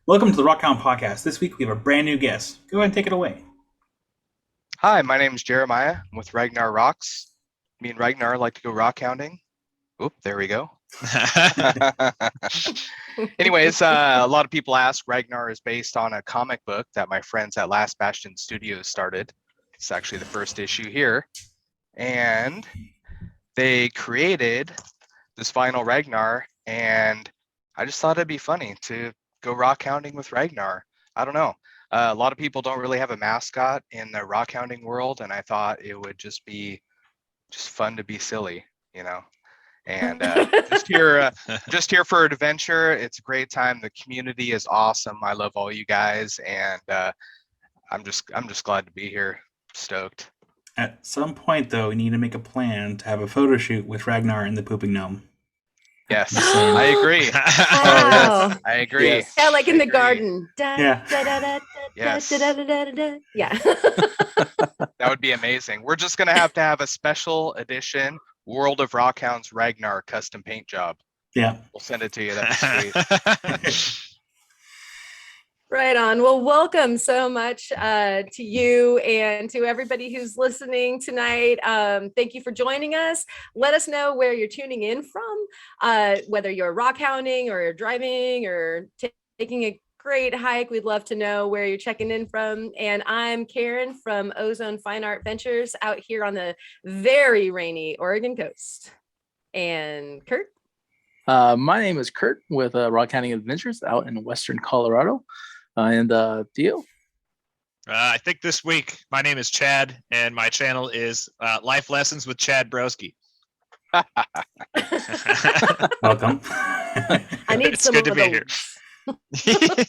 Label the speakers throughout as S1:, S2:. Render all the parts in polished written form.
S1: Welcome to the Rockhound Podcast. This week we have a brand new guest. Go ahead and take it away.
S2: Hi, my name is Jeremiah. I'm with Ragnar Rocks. Me and Ragnar like to go rock hounding. Oop, there we go. Anyways, a lot of people ask, Ragnar is based on a comic book that my friends at Last Bastion Studios started. It's actually the first issue here. And they created this vinyl Ragnar, and I just thought it'd be funny to go rock hounding with Ragnar. I don't know. A lot of people don't really have a mascot in the rock hounding world, and I thought it would just be fun to be silly, you know. And just here for adventure. It's a great time. The community is awesome. I love all you guys, and I'm just glad to be here. Stoked.
S1: At some point, though, we need to make a plan to have a photo shoot with Ragnar and the Pooping Gnome.
S2: Yes, I agree.
S3: Wow.
S2: I agree.
S3: Yes. Yeah, like in the garden.
S1: Yeah.
S2: Yes.
S3: Yeah.
S2: That would be amazing. We're just going to have a special edition World of Rockhounds Ragnar custom paint job.
S1: Yeah.
S2: We'll send it to you. That'd be sweet.
S3: Right on. Well, welcome so much to you and to everybody who's listening tonight. Thank you for joining us. Let us know where you're tuning in from, whether you're rock hounding or driving or taking a great hike. We'd love to know where you're checking in from. And I'm Karen from Ozone Fine Art Ventures out here on the very rainy Oregon coast. And Kurt?
S4: My name is Kurt with Rock.Hounding.Adventures out in Western Colorado. And Theo?
S5: I think this week, my name is Chad, and my channel is Life Lessons with Chad Broski.
S1: Welcome.
S3: I need
S5: It's
S3: some
S5: good
S3: of
S5: to be
S3: those.
S5: here.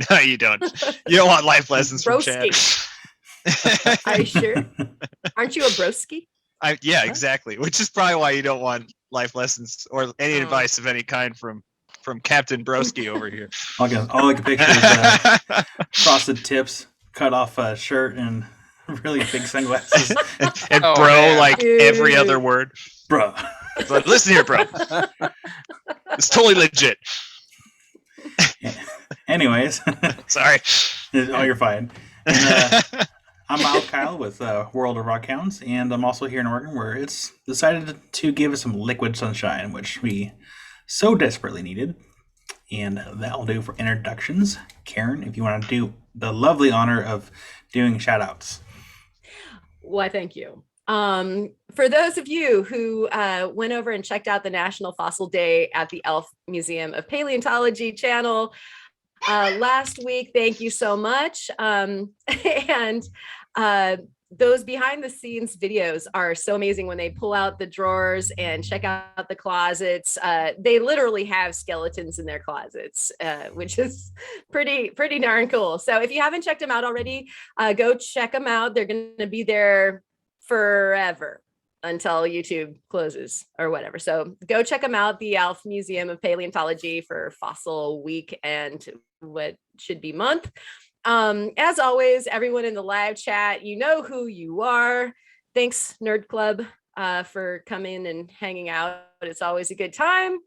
S5: No, you don't. You don't want life lessons from Chad.
S3: Broski. Are you sure? Aren't you a broski?
S5: Yeah, exactly. Which is probably why you don't want life lessons or any advice of any kind from Captain Broski over here.
S1: All I can picture is frosted tips, cut off a shirt, and really big sunglasses.
S5: and
S2: Oh,
S5: bro,
S2: man.
S5: like every other word.
S1: Bro.
S5: But listen here, bro. It's totally legit.
S1: Anyways.
S5: Sorry.
S1: Oh, you're fine. And, I'm Alf Kyle with World of Rockhounds, and I'm also here in Oregon where it's decided to give us some liquid sunshine, which we so desperately needed. And that'll do for introductions. Karen, if you want to do the lovely honor of doing shoutouts.
S3: Why, thank you. For those of you who went over and checked out the National Fossil Day at the Alf Museum of Paleontology channel last week, thank you so much. And those behind the scenes videos are so amazing when they pull out the drawers and check out the closets. They literally have skeletons in their closets, which is pretty darn cool. So if you haven't checked them out already, go check them out. They're going to be there forever until YouTube closes or whatever. So go check them out, the Alf Museum of Paleontology for Fossil Week and what should be month. As always, everyone in the live chat, you know who you are. Thanks, Nerd Club, for coming and hanging out. It's always a good time.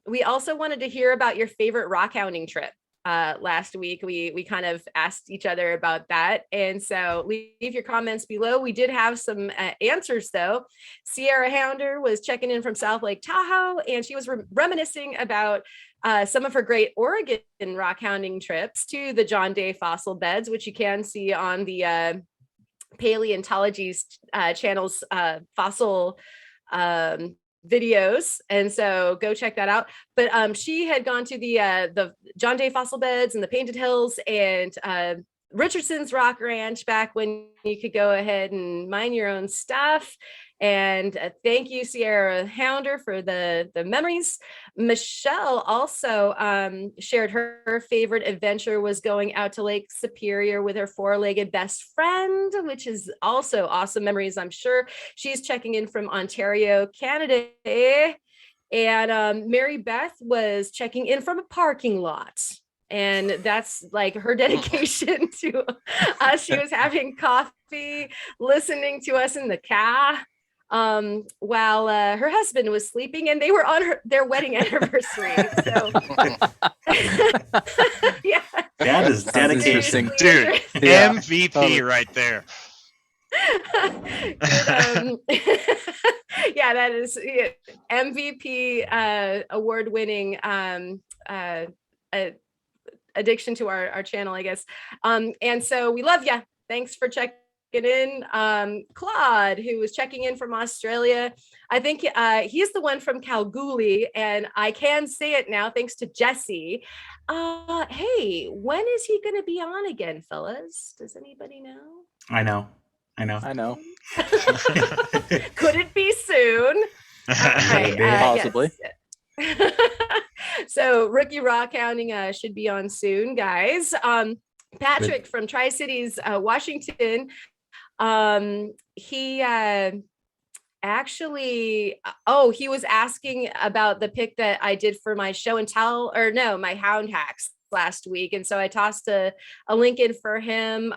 S3: We also wanted to hear about your favorite rock hounding trip. Last week, we kind of asked each other about that. And so leave your comments below. We did have some answers, though. Sierra Hounder was checking in from South Lake Tahoe, and she was reminiscing about some of her great Oregon rock hounding trips to the John Day fossil beds, which you can see on the Paleontology's channel's fossil videos, and so go check that out. But she had gone to the John Day fossil beds and the Painted Hills and Richardson's Rock Ranch back when you could go ahead and mine your own stuff. And thank you, Sierra Hounder, for the memories. Michelle also shared her favorite adventure was going out to Lake Superior with her four-legged best friend, which is also awesome memories, I'm sure. She's checking in from Ontario, Canada. And Mary Beth was checking in from a parking lot. And that's like her dedication to us. She was having coffee, listening to us in the car. while her husband was sleeping, and they were on their wedding anniversary. So, yeah,
S1: That is dedication,
S5: dude.
S4: Yeah,
S5: MVP
S4: totally.
S5: right there.
S3: Good, yeah, that is MVP award-winning addiction to our channel, I guess. And so we love you. Thanks for checking in. Claude, who was checking in from Australia. I think he's the one from Kalgoorlie, and I can say it now thanks to Jesse. Hey, when is he going to be on again, fellas? Does anybody know?
S1: I know.
S3: Could it be soon? Right,
S4: Possibly.
S3: Yes. So Rookie Rock Hounding should be on soon, guys. Patrick from Tri-Cities, Washington. He actually, he was asking about the pick that I did for my show and tell, or no, my hound hacks last week. And so I tossed a link in for him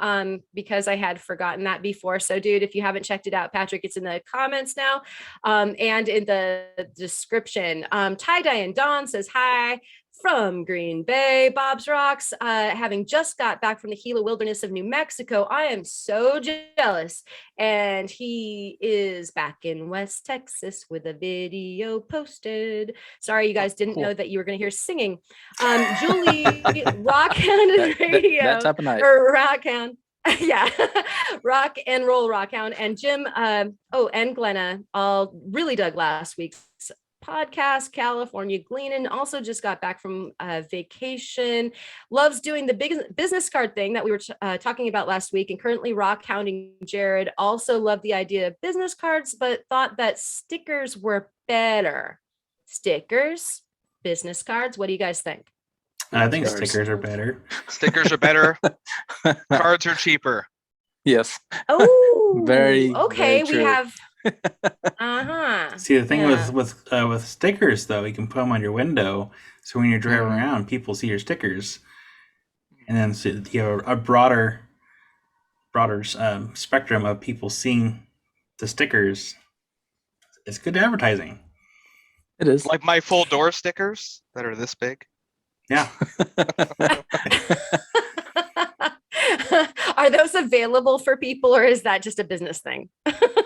S3: because I had forgotten that before. So dude, if you haven't checked it out, Patrick, it's in the comments now and in the description. Tie-Dye and Dawn says hi from Green Bay. Bob's Rocks, having just got back from the Gila Wilderness of New Mexico. I am so jealous. And he is back in West Texas with a video posted. Sorry, you guys didn't know that you were going to hear singing. Julie, Rockhound Radio.
S4: That type of night.
S3: Or Rockhound. Yeah, Rock and Roll Rockhound. And Jim, and Glenna all really dug last week's podcast. California Gleanin' also just got back from vacation, loves doing the big business card thing that we were talking about last week, and currently rock hounding. Jared also loved the idea of business cards, but thought that stickers were better. Stickers, business cards, what do you guys think?
S1: I think stickers are better.
S2: Stickers are better. Cards are cheaper.
S4: Yes.
S3: Oh,
S4: Very
S3: okay.
S4: very true.
S3: We have
S1: See, the thing
S3: Yeah.
S1: with stickers though, you can put them on your window, so when you're driving around, people see your stickers, and then so you have a broader spectrum of people seeing the stickers. It's good advertising.
S4: It is.
S2: Like my full door stickers that are this big.
S1: Yeah.
S3: Are those available for people, or is that just a business thing?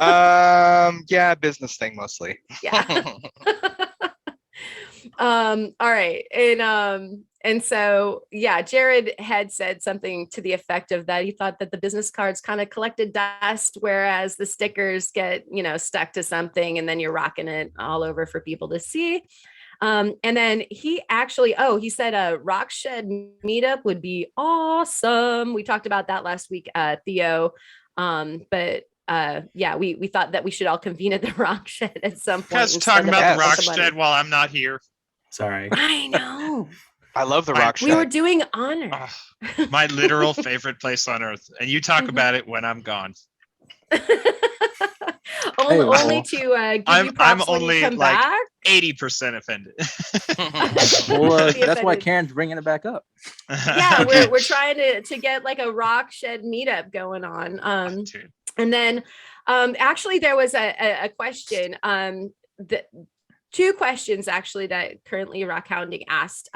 S2: Yeah, business thing mostly.
S3: Yeah. All right. And so yeah, Jared had said something to the effect of that he thought that the business cards kind of collected dust, whereas the stickers get, stuck to something and then you're rocking it all over for people to see. And then he actually, he said a rock shed meetup would be awesome. We talked about that last week, Theo. But yeah, we thought that we should all convene at the rock shed at some point.
S5: Guys talking about the rock shed while I'm not here.
S1: Sorry.
S3: I know.
S2: I love the rock
S3: We
S2: shed.
S3: were doing honor.
S5: My literal favorite place on earth. And you talk about it when I'm gone.
S3: Only to give you props when you come back.
S5: 80% offended.
S4: Well, that's why Karen's bringing it back up.
S3: Yeah, we're trying to get like a rock shed meetup going on. And then actually there was a question. Two questions actually that currently Rock Hounding asked.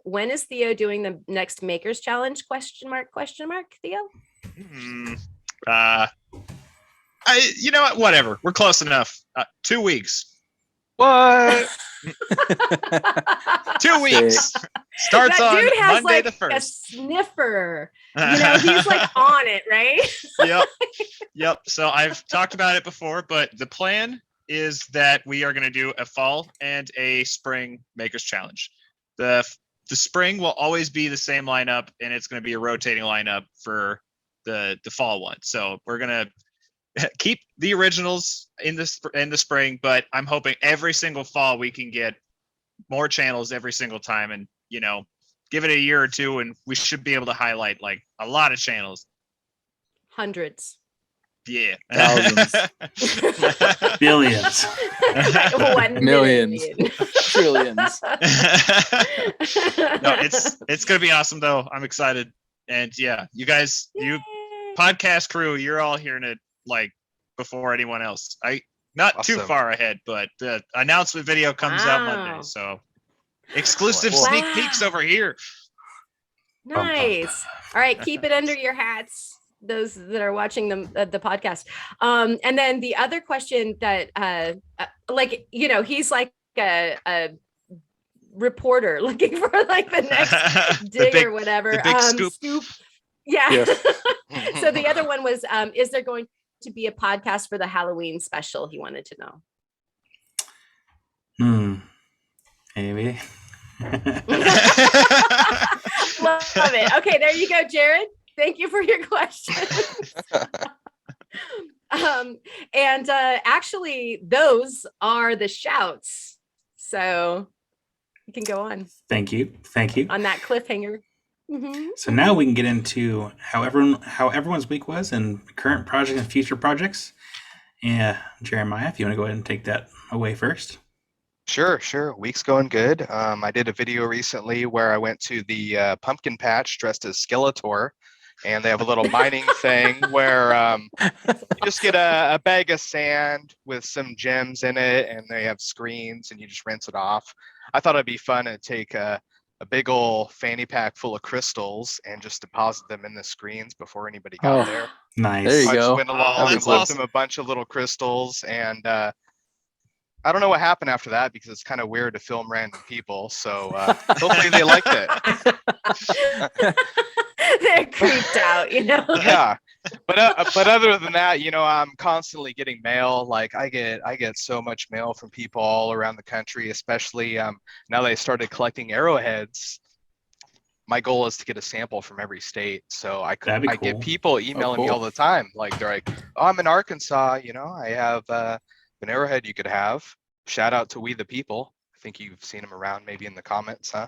S3: When is Theo doing the next Makers Challenge? Question mark, Theo?
S5: You know what? Whatever. We're close enough. 2 weeks.
S2: What?
S5: 2 weeks. Starts
S3: That
S5: on
S3: dude has
S5: Monday
S3: like
S5: the 1st.
S3: a sniffer. He's like on it, right?
S5: Yep. So I've talked about it before, but the plan is that we are going to do a fall and a spring Makers Challenge. The spring will always be the same lineup, and it's going to be a rotating lineup for the fall one. So we're going to keep the originals in the spring, but I'm hoping every single fall we can get more channels every single time, and give it a year or two, and we should be able to highlight like a lot of channels.
S3: Hundreds.
S5: Yeah.
S4: Thousands.
S1: Billions.
S3: 1
S4: Millions.
S3: million.
S4: Trillions.
S5: No, it's gonna be awesome though. I'm excited, and yeah, you guys, you
S3: Yay.
S5: podcast crew, you're all hearing it like before anyone else. Not too
S2: Awesome.
S5: far ahead, but the announcement video comes out Monday. So exclusive
S2: Excellent.
S5: sneak peeks over here.
S3: Nice. All right, keep it under your hats, those that are watching the podcast. And then the other question that like, you know, he's like a reporter looking for like the next dig or whatever.
S5: The big scoop.
S3: Yeah.
S4: Yes.
S3: So the other one was, is there going to be a podcast for the Halloween special? He wanted to know.
S1: Maybe.
S3: Love it. Okay, there you go, Jared. Thank you for your question. And actually, those are the shouts. So you can go on
S1: Thank you.
S3: on that cliffhanger. Mhm.
S1: So now we can get into how everyone's week was and current projects and future projects. Yeah, Jeremiah, if you want to go ahead and take that away first.
S2: Sure. Week's going good. I did a video recently where I went to the pumpkin patch dressed as Skeletor, and they have a little mining thing where you just get a bag of sand with some gems in it, and they have screens, and you just rinse it off. I thought it'd be fun to take a big old fanny pack full of crystals and just deposit them in the screens before anybody got there.
S1: Nice.
S4: There you
S2: I
S4: go.
S2: just went along and
S5: That's
S2: left
S5: awesome.
S2: them a bunch of little crystals, and I don't know what happened after that because it's kind of weird to film random people. So hopefully they liked it.
S3: They're creeped out, you know.
S2: Yeah, but other than that, you know, I'm constantly getting mail. Like I get so much mail from people all around the country, especially now that I started collecting arrowheads. My goal is to get a sample from every state. So
S1: That'd be
S2: I get
S1: cool.
S2: people emailing me
S4: cool.
S2: all the time. Like they're like, "Oh, I'm in Arkansas. You know, I have an arrowhead you could have." Shout out to We the People. I think you've seen him around, maybe in the comments, huh?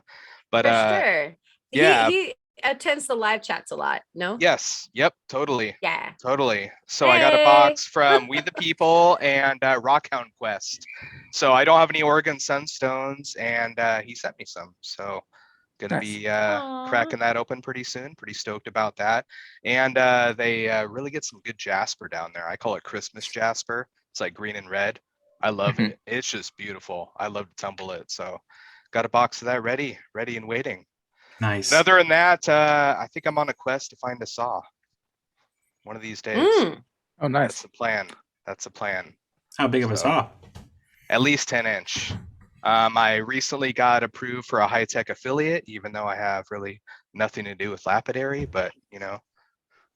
S2: But
S3: For sure.
S2: yeah.
S3: He attends the live chats a lot. No.
S2: yes, yep, totally.
S3: Yeah.
S2: Totally. So I got a
S3: Hey.
S2: box from We the People and Rockhound Quest. So I don't have any Oregon Sunstones, and he sent me some. So gonna
S4: Nice.
S2: be
S3: Aw.
S2: cracking that open pretty soon. Pretty stoked about that. And they really get some good jasper down there. I call it Christmas jasper. It's like green and red. I love it. It's just beautiful. I love to tumble it. So got a box of that ready and waiting.
S1: Nice.
S2: And other than that, I think I'm on a quest to find a saw. One of these days.
S3: Mm.
S4: Oh,
S2: That's
S4: nice.
S2: the plan. That's the plan.
S1: How big of a
S2: So-
S1: saw?
S2: At least 10-inch. I recently got approved for a high-tech affiliate, even though I have really nothing to do with lapidary, but you know,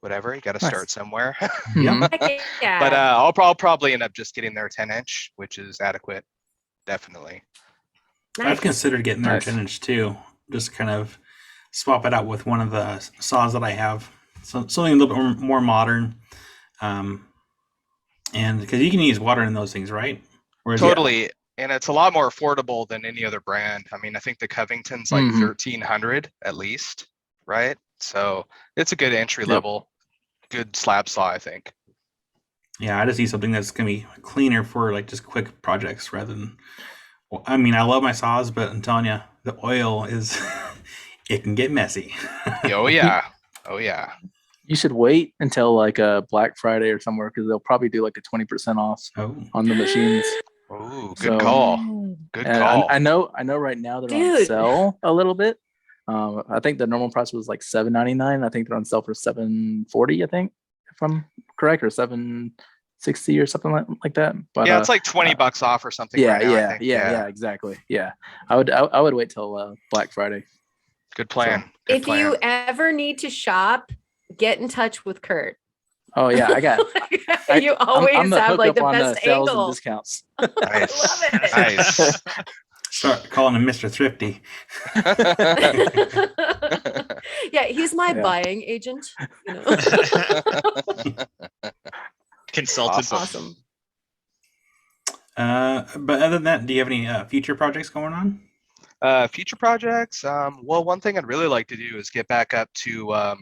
S2: whatever, you got to
S4: Nice.
S2: start somewhere.
S4: Mhm.
S3: Heck yeah.
S2: But I'll probably end up just getting their 10-inch, which is adequate. Definitely.
S1: I've
S3: Nice.
S1: considered getting their
S4: Nice.
S1: 10-inch too. Just kind of swap it out with one of the saws that I have. So something a little bit more modern. And because you can use water in those things, right? Or is it-
S2: Totally. And it's a lot more affordable than any other brand. I mean, I think the Covington's like
S4: Mhm.
S2: 1,300 at least, right? So it's a good entry level, good slab saw, I think.
S1: Yeah, I just need something that's gonna be cleaner for like just quick projects rather than. Well, I mean, I love my saws, but I'm telling you, the oil is it can get messy.
S2: Oh yeah. Oh yeah.
S4: You should wait until like a Black Friday or somewhere because they'll probably do like a 20% off
S1: Oh,
S4: on the machines.
S2: Oh, good
S4: So-
S2: call. Good
S4: And
S2: call.
S4: I know right now they're on
S3: Dude.
S4: sale a little bit. I think the normal price was like $7.99. I think they're on sale for $7.40. I think, if I'm correct, or $7.60 or something like that. But
S2: yeah, it's like 20 bucks off or something.
S4: yeah,
S2: right now, I
S4: yeah,
S2: think.
S4: yeah, exactly. Yeah, I would wait till Black Friday.
S2: Good plan.
S4: So-
S2: Good
S3: If
S2: plan.
S3: you ever need to shop, get in touch with Kurt.
S4: Oh yeah, I got.
S3: You always
S4: I'm the
S3: have like the
S4: hookup on
S3: best
S4: sales and
S3: angle.
S4: discounts.
S2: Nice.
S3: I love it.
S2: Nice.
S1: start calling him Mr. Thrifty.
S3: Yeah, he's my
S4: Yeah.
S3: buying agent. You know?
S5: Consultant.
S2: Awesome.
S3: Awesome.
S1: But other than that, do you have any future projects going on?
S2: Future projects. Well, one thing I'd really like to do is get back up to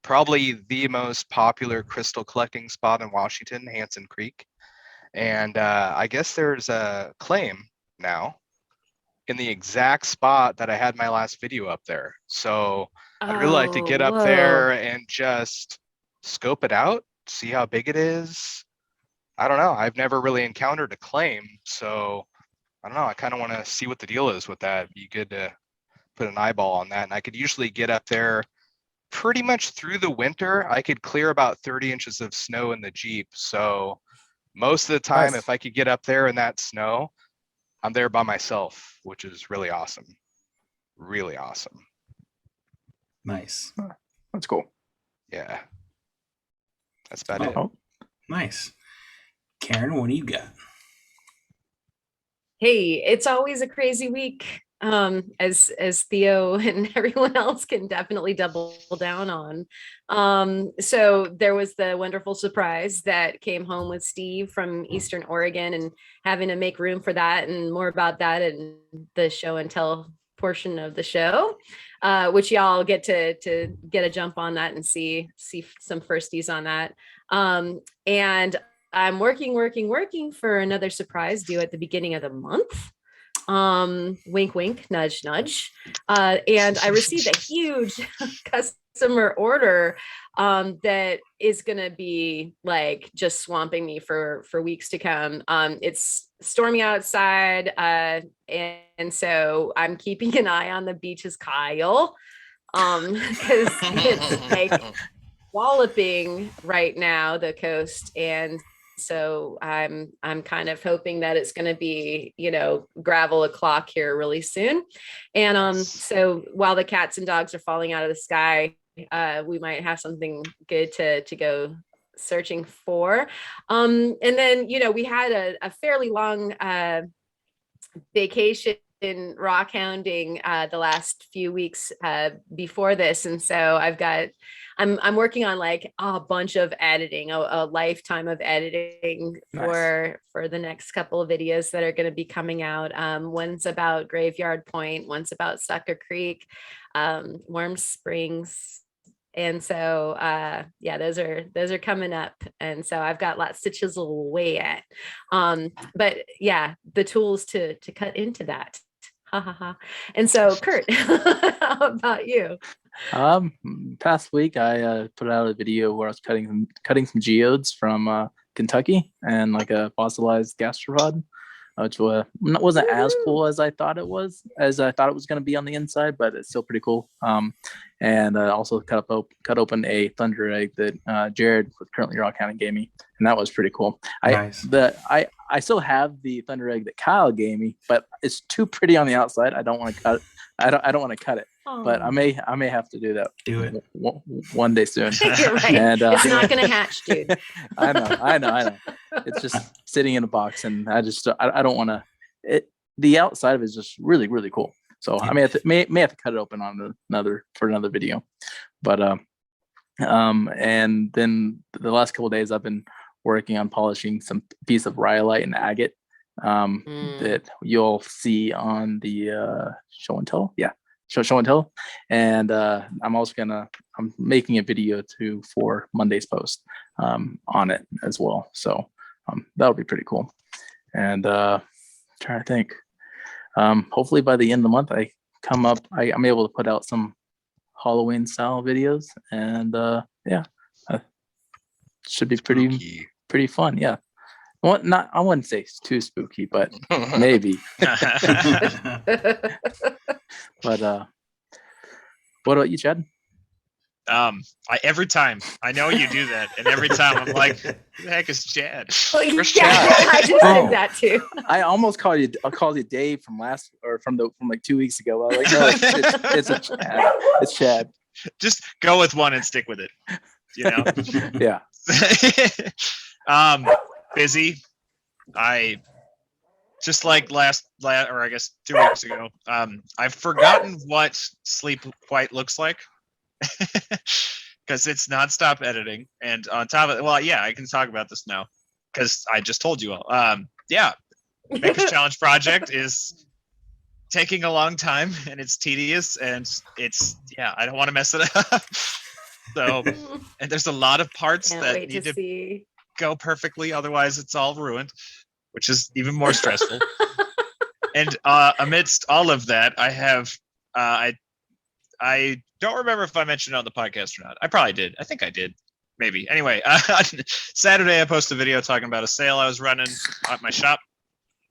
S2: probably the most popular crystal collecting spot in Washington, Hanson Creek. And I guess there's a claim now in the exact spot that I had my last video up there. So I'd really like to get up
S3: whoa.
S2: there and just scope it out, see how big it is. I don't know. I've never really encountered a claim, so I don't know. I kind of want to see what the deal is with that. It'd be good to put an eyeball on that. And I could usually get up there pretty much through the winter. I could clear about 30 inches of snow in the Jeep. So most of the time,
S4: Nice.
S2: if I could get up there in that snow, I'm there by myself, which is really awesome. Really awesome.
S1: Nice.
S4: That's cool.
S2: Yeah. That's about it.
S4: Oh,
S1: Nice. Karen, what do you got?
S3: Hey, it's always a crazy week. As Theo and everyone else can definitely double down on. So there was the wonderful surprise that came home with Steve from Eastern Oregon, and having to make room for that, and more about that in the show and tell portion of the show, which y'all get to get a jump on that and see some firsties on that. And I'm working for another surprise due at the begining of the month. Wink, wink, nudge, nudge. And I received a huge customer order that is going to be like just swamping me for weeks to come. It's stormy outside, and so I'm keeping an eye on the beaches, Kyle, because it's like walloping right now, the coast. And so I'm kind of hoping that it's going to be, gravel o'clock here really soon. And so while the cats and dogs are falling out of the sky, we might have something good to go searching for. And then, we had a fairly long vacation in rock hounding the last few weeks before this. And so I'm working on like a bunch of editing, a lifetime of editing for the next couple of videos that are going to be coming out. One's about Graveyard Point, one's about Sucker Creek, Warm Springs. And so, those are coming up. And so I've got lots to chisel away at. But yeah, the tools to cut into that. Ha ha ha. And so Kurt, how about you?
S4: Past week I put out a video where I was cutting some geodes from Kentucky, and like a fossilized gastropod, which wasn't as cool as I thought it was going to be on the inside, but it's still pretty cool. And also cut open a thunder egg that Jared with Currently Rockhounding gave me, and that was pretty cool.
S1: Nice.
S4: I still have the thunder egg that Kyle gave me, but it's too pretty on the outside. I don't want to cut it. I don't want to cut it, but I may have to do that.
S1: Do it
S4: one day soon.
S3: You're right.
S4: And,
S3: it's not going to hatch, dude.
S4: I know. It's just sitting in a box, and I don't want to. The outside of it is just really, really cool. So I may have to cut it open on another video, but and then the last couple of days I've been working on polishing some piece of rhyolite and agate that you'll see on the show and tell. Yeah, show and tell. And I'm making a video too for Monday's post on it as well. So that'll be pretty cool. And trying to think. Hopefully by the end of the month I'm able to put out some Halloween style videos, and should be pretty fun. Yeah. I wouldn't say it's too spooky, but maybe. But what about you, Chad?
S5: Every time I know you do that, and every time I'm like, who the heck is Chad?
S3: Where's Chad? I just did that too.
S4: I almost called you Dave from like 2 weeks ago. I was like, no, it's a Chad. It's Chad.
S5: Just go with one and stick with it.
S4: Yeah.
S5: Busy. I just like last or I guess 2 weeks ago. I've forgotten what sleep quite looks like. Because it's nonstop editing, and on top of it, I can talk about this now because I just told you all. Maker's Challenge project is taking a long time, and it's tedious, and I don't want to mess it up. So, and there's a lot of parts that need to go perfectly, otherwise it's all ruined, which is even more stressful. And amidst all of that, I have I don't remember if I mentioned it on the podcast or not. I probably did. I think I did. maybe. Anyway, Saturday I posted a video talking about a sale I was running at my shop,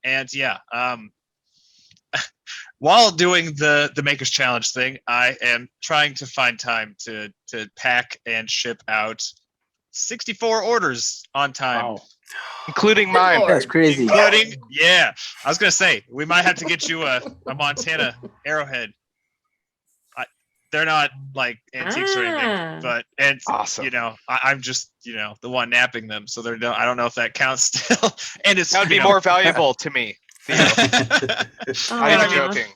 S5: and while doing the Makers Challenge thing, I am trying to find time to pack and ship out 64 orders on time.
S4: Wow.
S2: Including mine.
S4: That's crazy.
S5: Including, I was gonna say we might have to get you a Montana Arrowhead. They're not like antiques or anything, but
S2: awesome.
S5: I'm just the one napping them, so I don't know if that counts still. And it's
S2: That would be more valuable to me. Theo. I am joking.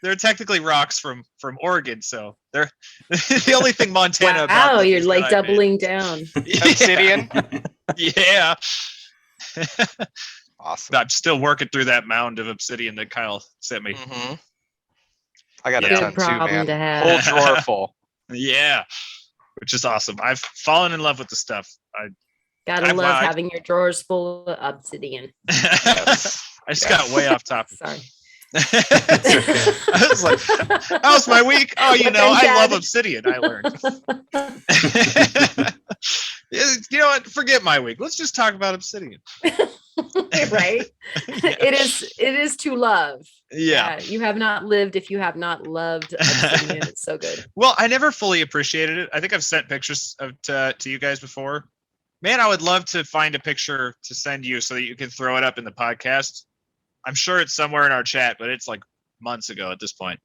S5: They're technically rocks from Oregon, so they're the only thing Montana.
S3: Wow,
S5: about
S3: you're like doubling down.
S2: Obsidian.
S5: Yeah.
S2: Awesome.
S5: I'm still working through that mound of obsidian that Kyle sent me.
S2: Mm-hmm. I got a
S5: Yeah.
S2: ton
S3: Good problem
S2: too, man.
S3: to have.
S2: Whole drawer full.
S5: Yeah, which is awesome. I've fallen in love with the stuff.
S3: Gotta
S5: I'm
S3: love
S5: lied.
S3: having your drawers full of obsidian.
S2: Yes.
S5: I just got way off topic.
S3: Sorry.
S5: I was like, "How was my week?" Oh,
S3: But then,
S5: I
S3: Chad-
S5: love obsidian. I learned. You know what? Forget my week. Let's just talk about obsidian.
S3: Right? It is to love.
S5: Yeah.
S3: You have not lived if you have not loved obsidian. It's so good.
S5: Well, I never fully appreciated it. I think I've sent pictures to you guys before. Man, I would love to find a picture to send you so that you can throw it up in the podcast. I'm sure it's somewhere in our chat, but it's like months ago at this point.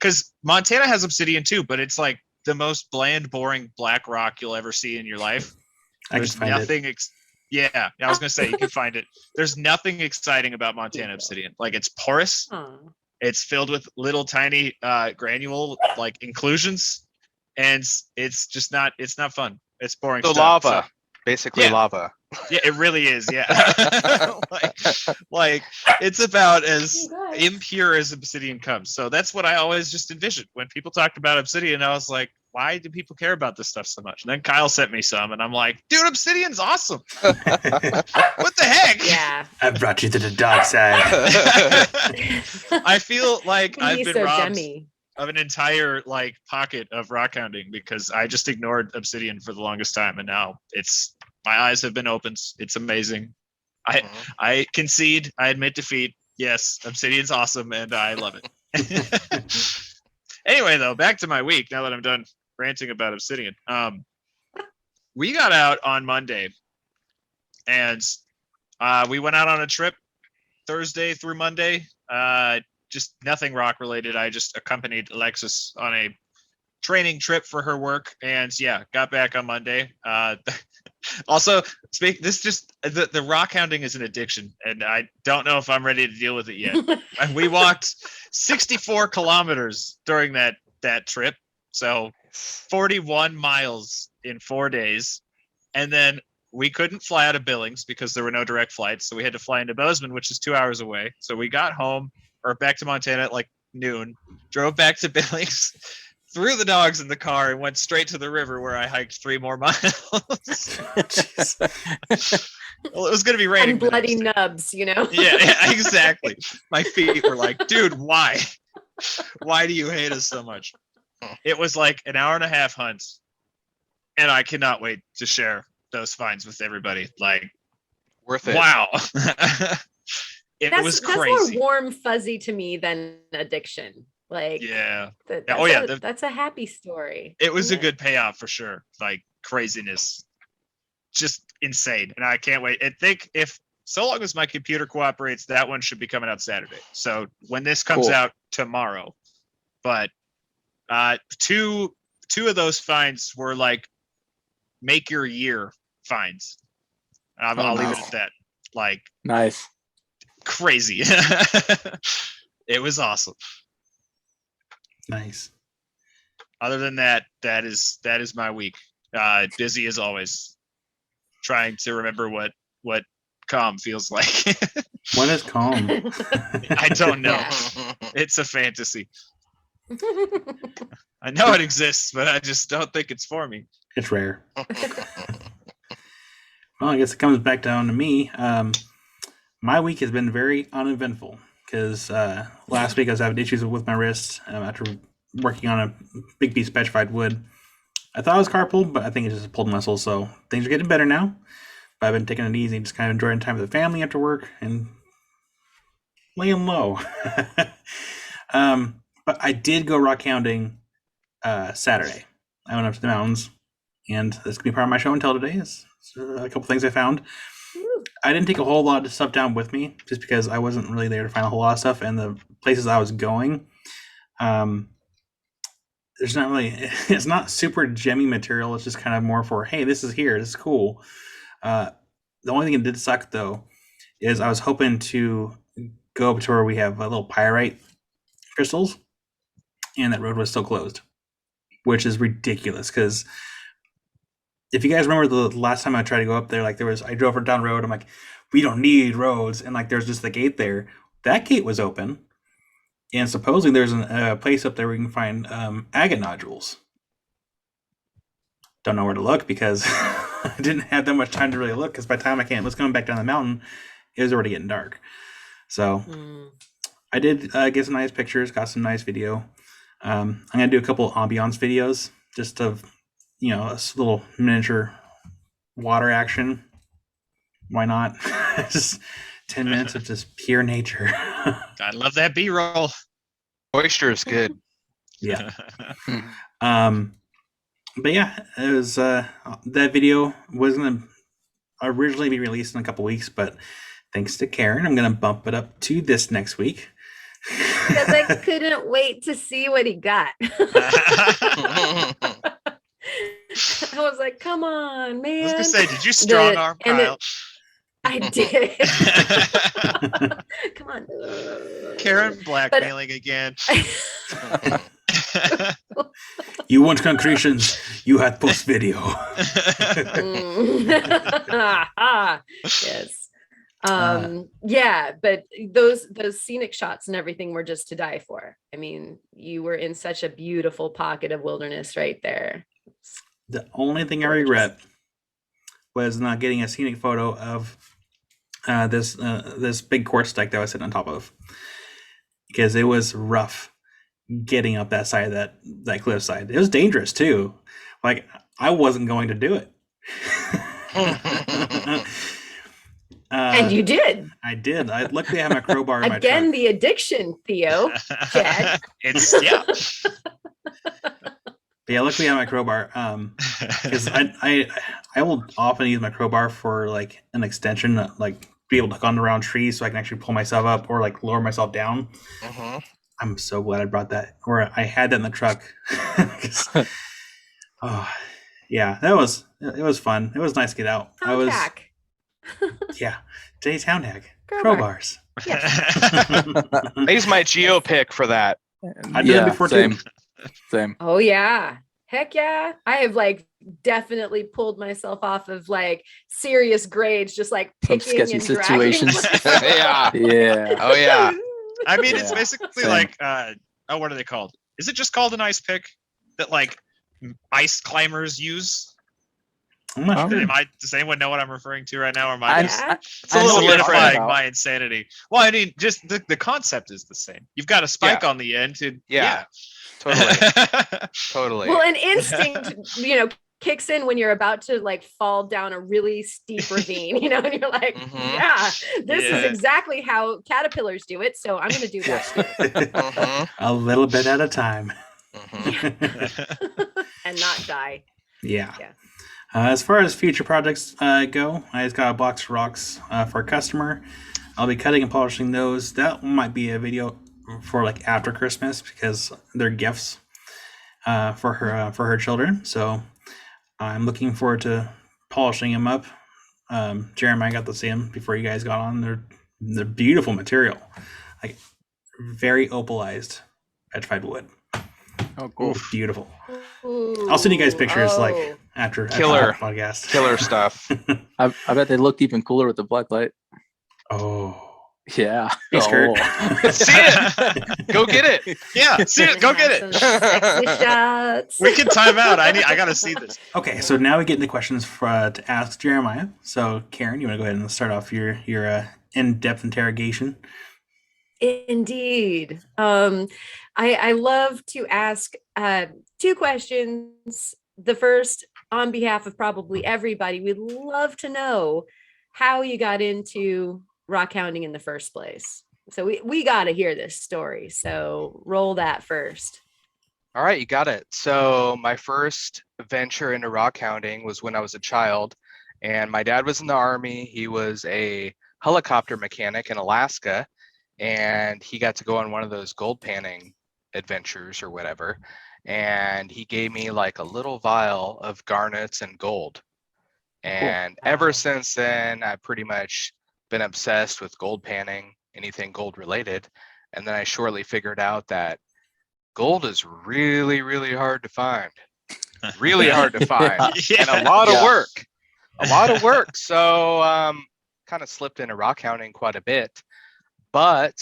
S5: Because Montana has obsidian too, but it's like the most bland, boring black rock you'll ever see in your life. There's nothing. I was gonna say you can find it. There's nothing exciting about Montana obsidian. Like it's porous.
S3: Aw.
S5: It's filled with little tiny granule like inclusions, and it's just not. It's not fun. It's boring.
S2: So
S5: stuff.
S2: lava.
S5: So,
S2: Basically
S5: Yeah.
S2: lava.
S5: yeah, it really is. Yeah, like it's about as
S3: You guys.
S5: impure as obsidian comes. So that's what I always just envisioned when people talked about obsidian. I was like, why do people care about this stuff so much? And then Kyle sent me some, and I'm like, dude, obsidian's awesome. What the heck?
S3: Yeah.
S1: I brought you to the dark side.
S5: I feel like
S3: Can
S5: I've
S3: be
S5: been
S3: so
S5: robbed
S3: gemmy.
S5: of an entire like pocket of rock hounding because I just ignored obsidian for the longest time, and now my eyes have been opened. It's amazing. I concede. I admit defeat. Yes, obsidian's awesome, and I love it. Anyway, though, back to my week. Now that I'm done ranting about obsidian, we got out on Monday, and we went out on a trip Thursday through Monday. Just nothing rock related. I just accompanied Alexis on a training trip for her work, and got back on Monday. Also, the rock hounding is an addiction, and I don't know if I'm ready to deal with it yet. And we walked 64 kilometers during that trip, so 41 miles in 4 days, and then we couldn't fly out of Billings because there were no direct flights, so we had to fly into Bozeman, which is 2 hours away. So we got home or back to Montana at like noon, drove back to Billings, threw the dogs in the car, and went straight to the river where I hiked 3 more miles. Well, it was going to be raining.
S3: And bloody nubs,
S5: Yeah, exactly. My feet were like, dude, why? Why do you hate us so much? It was like an hour and a half hunt, and I cannot wait to share those finds with everybody. Like,
S2: Worth it.
S5: wow. It was
S3: That's
S5: crazy.
S3: more warm fuzzy to me than addiction. Like,
S5: Yeah.
S3: that's that's a happy story.
S5: It was a
S3: Yeah.
S5: good payoff for sure. Like craziness. Just insane. And I can't wait. I think if so long as my computer cooperates, that one should be coming out Saturday. So when this comes
S4: Cool.
S5: out tomorrow. But two of those finds were like make your year finds. I'll leave it
S4: nice.
S5: at that. Like
S4: Nice.
S5: crazy. It was awesome.
S1: Nice.
S5: Other than that, that is my week. Busy as always, trying to remember what calm feels like.
S1: What is calm?
S5: I don't know.
S3: Yeah.
S5: It's a fantasy. I know it exists, but I just don't think it's for me.
S1: It's rare. Well, I guess it comes back down to me. My week has been very uneventful because last week I was having issues with my wrist after working on a big piece of petrified wood. I thought it was carpal, but I think it's just a pulled muscle. So things are getting better now. But I've been taking it easy, just kind of enjoying time with the family after work and laying low. But I did go rock hounding Saturday. I went up to the mountains, and this could be part of my show and tell today. Is a couple things I found. I didn't take a whole lot of stuff down with me, just because I wasn't really there to find a whole lot of stuff, and the places I was going, there's not really, it's not super gemmy material. It's just kind of more for, hey, this is here, this is cool. The only thing that did suck though is I was hoping to go up to where we have little pyrite crystals, and that road was still closed, which is ridiculous. Because if you guys remember the last time I tried to go up there, like I drove down the road, I'm like, we don't need roads, and like there's just the gate there. That gate was open, and supposedly there's a place up there where you can find agate nodules. Don't know where to look because I didn't have that much time to really look, because by the time I was coming back down the mountain, it was already getting dark. So I did get some nice pictures, got some nice video. I'm gonna do a couple ambiance videos just of, a little miniature water action. Why not? Just 10 minutes of just pure nature.
S5: I love that B-roll.
S2: Oyster is good.
S1: Yeah. But yeah, it was that video was gonna originally be released in a couple weeks, but thanks to Karen, I'm gonna bump it up to this next week.
S3: Because I couldn't wait to see what he got. I was like, come on, man.
S5: I was gonna say, did you strong arm Kyle?
S3: I did. Come on.
S5: Karen blackmailing again.
S1: You want concretions, you had post video.
S3: Yes. Yeah, but those scenic shots and everything were just to die for. I mean, you were in such a beautiful pocket of wilderness right there.
S1: The only thing I regret was not getting a scenic photo of this big quartz dike that I was sitting on top of, because it was rough getting up that side of that cliffside. It was dangerous too. Like, I wasn't going to do it.
S3: And you did.
S1: I did. Luckily I have my crowbar in my
S3: Again,
S1: truck.
S3: the addiction, Theo. Chad.
S5: Yeah.
S1: But yeah, luckily I have my crowbar. Because I will often use my crowbar for like an extension, like be able to hook on around trees so I can actually pull myself up or like lower myself down. I'm so glad I brought that, or I had that in the truck. Oh, yeah, it was fun. It was nice to get out.
S3: Hound hack.
S1: Yeah, today's hound hack.
S3: Crowbar.
S1: Crowbars.
S3: Yes.
S2: I used my geo pick for that.
S1: I did it before
S4: same.
S1: too.
S4: Same.
S3: Oh yeah. Heck yeah. I have like definitely pulled myself off of like serious grades, just like
S4: Some
S3: picking
S4: sketchy
S3: and
S4: situations.
S3: dragging.
S2: Yeah.
S4: Yeah.
S2: Oh yeah.
S5: I mean, it's
S4: Yeah,
S5: basically
S4: same.
S5: like, what are they called? Is it just called an ice pick that like ice climbers use?
S1: I'm not sure.
S5: Does anyone know what I'm referring to right now? Or am I just
S3: Yeah.
S5: solidifying my insanity? Well, I mean, just the concept is the same. You've got a spike on the end to
S2: Totally.
S3: Well, an instinct, kicks in when you're about to like fall down a really steep ravine, and you're like, yeah, this is exactly how caterpillars do it. So I'm going to do that too.
S1: A little bit at a time.
S3: And not die.
S1: Yeah.
S3: Yeah.
S1: As far as future projects go, I just got a box of rocks for a customer. I'll be cutting and polishing those. That might be a video for like after Christmas, because they're gifts for her children. So I'm looking forward to polishing them up. Jeremiah got to see them before you guys got on. They're beautiful material, like very opalized petrified wood.
S4: Oh, cool.
S1: Oof, beautiful.
S3: Ooh,
S1: I'll send you guys pictures like after
S2: Killer.
S1: the podcast.
S2: Killer stuff.
S4: I bet they looked even cooler with the black light.
S1: Oh,
S4: Yeah.
S1: hey, Skirt.
S2: See it. Go get it.
S5: Yeah, see it. Go get
S3: Some
S5: it.
S3: sexy shots.
S5: We can time out. I gotta see this.
S1: Okay, so now we get into questions to ask Jeremiah. So, Karen, you want to go ahead and start off your in-depth interrogation?
S3: Indeed. I love to ask two questions first, on behalf of probably everybody, we'd love to know how you got into rock hounding in the first place. So we got to hear this story. So roll that first.
S2: All right, you got it. So my first venture into rock hounding was when I was a child, and my dad was in the Army. He was a helicopter mechanic in Alaska, and he got to go on one of those gold panning adventures or whatever. And he gave me like a little vial of garnets and gold. And ever since then, I've pretty much been obsessed with gold panning, anything gold related. And then I shortly figured out that gold is really, really hard to find. Really hard to find. And a lot of work. A lot of work. So kind of slipped into rock hounding quite a bit. But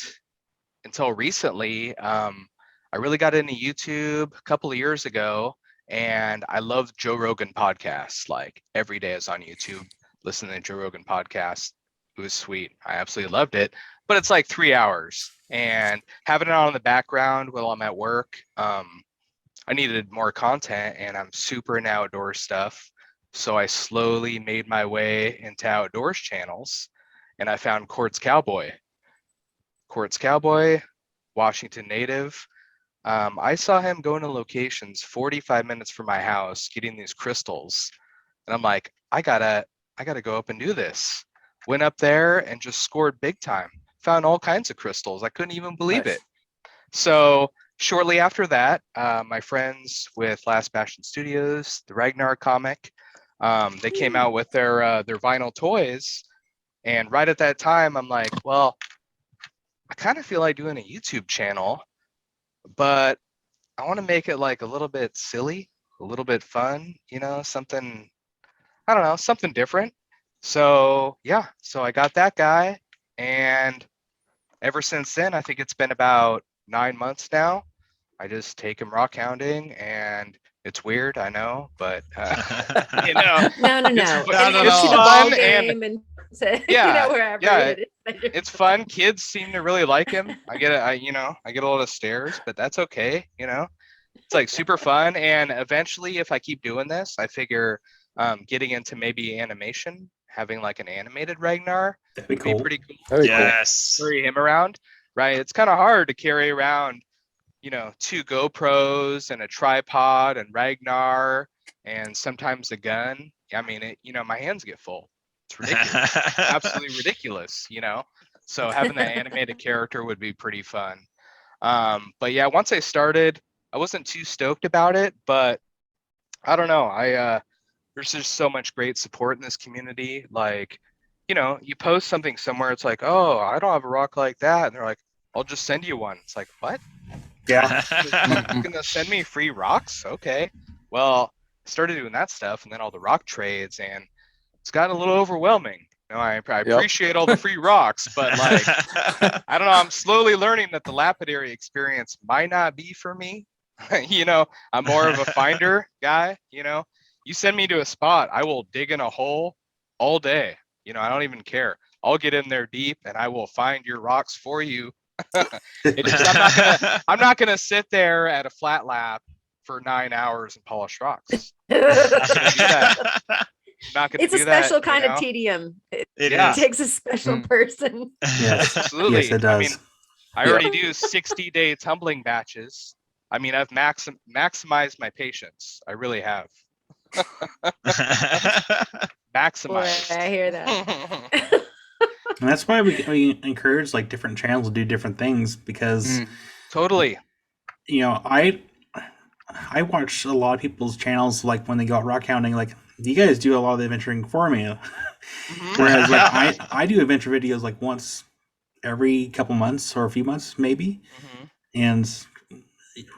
S2: until recently, I really got into YouTube a couple of years ago, and I love Joe Rogan podcasts. Like every day I was on YouTube listening to Joe Rogan podcast. It was sweet. I absolutely loved it. But it's like 3 hours, and having it on in the background while I'm at work, I needed more content, and I'm super into outdoor stuff. So I slowly made my way into outdoors channels, and I found Quartz Cowboy. Quartz Cowboy, Washington native. I saw him going to locations 45 minutes from my house, getting these crystals, and I'm like, I gotta go up and do this. Went up there and just scored big time. Found all kinds of crystals. I couldn't even believe it. So shortly after that, my friends with Last Bastion Studios, the Ragnar comic, they came out with their vinyl toys, and right at that time, I'm like, well, I kind of feel like doing a YouTube channel, but I want to make it like a little bit silly, a little bit fun, you know, something, I don't know, something different. So yeah, so I got that guy, and ever since then, I think it's been about 9 months now. I just take him rock hounding, and it's weird, I know, but you know,
S3: No.
S2: it's
S3: To the
S2: fun
S3: ball game and to,
S2: yeah,
S3: wherever
S2: yeah,
S3: it is.
S2: it's fun. Kids seem to really like him. I get a lot of stares, but that's okay. You know, it's like super fun. And eventually, if I keep doing this, I figure getting into maybe animation, having like an animated Ragnar
S1: That'd be
S2: would
S1: cool.
S2: be pretty cool.
S4: Very cool.
S5: Yes.
S2: Carry him around, right? It's kind of hard to carry around, you know, 2 GoPros and a tripod and Ragnar and sometimes a gun. I mean, my hands get full. It's ridiculous. Absolutely ridiculous, you know. So having that animated character would be pretty fun. But yeah, once I started, I wasn't too stoked about it, but I don't know. There's just so much great support in this community. Like, you know, you post something somewhere, it's like, oh, I don't have a rock like that, and they're like, I'll just send you one. It's like, what?
S1: Yeah.
S2: You're gonna send me free rocks? Okay. Well, I started doing that stuff, and then all the rock trades, and it's gotten a little overwhelming. You know, I appreciate all the free rocks, but like, I don't know. I'm slowly learning that the lapidary experience might not be for me. You know, I'm more of a finder guy. You know, you send me to a spot, I will dig in a hole all day. You know, I don't even care. I'll get in there deep, and I will find your rocks for you. It's just, I'm not gonna sit there at a flat lap for 9 hours and polish rocks. Not gonna
S3: It's
S2: do
S3: a special
S2: that,
S3: kind
S2: you know?
S3: of tedium. It
S2: Yeah.
S3: takes a special person.
S1: Yes.
S2: Absolutely.
S1: Yes, it does.
S2: I mean, I already do 60-day tumbling batches. I mean, I've maximized my patience. I really have. Maximized.
S3: Boy, I hear that.
S1: And that's why we encourage like different channels to do different things because
S2: Totally.
S1: you know I watch a lot of people's channels like when they go out rock hounding, like you guys do a lot of the adventuring for me. Whereas like I do adventure videos like once every couple months or a few months maybe. And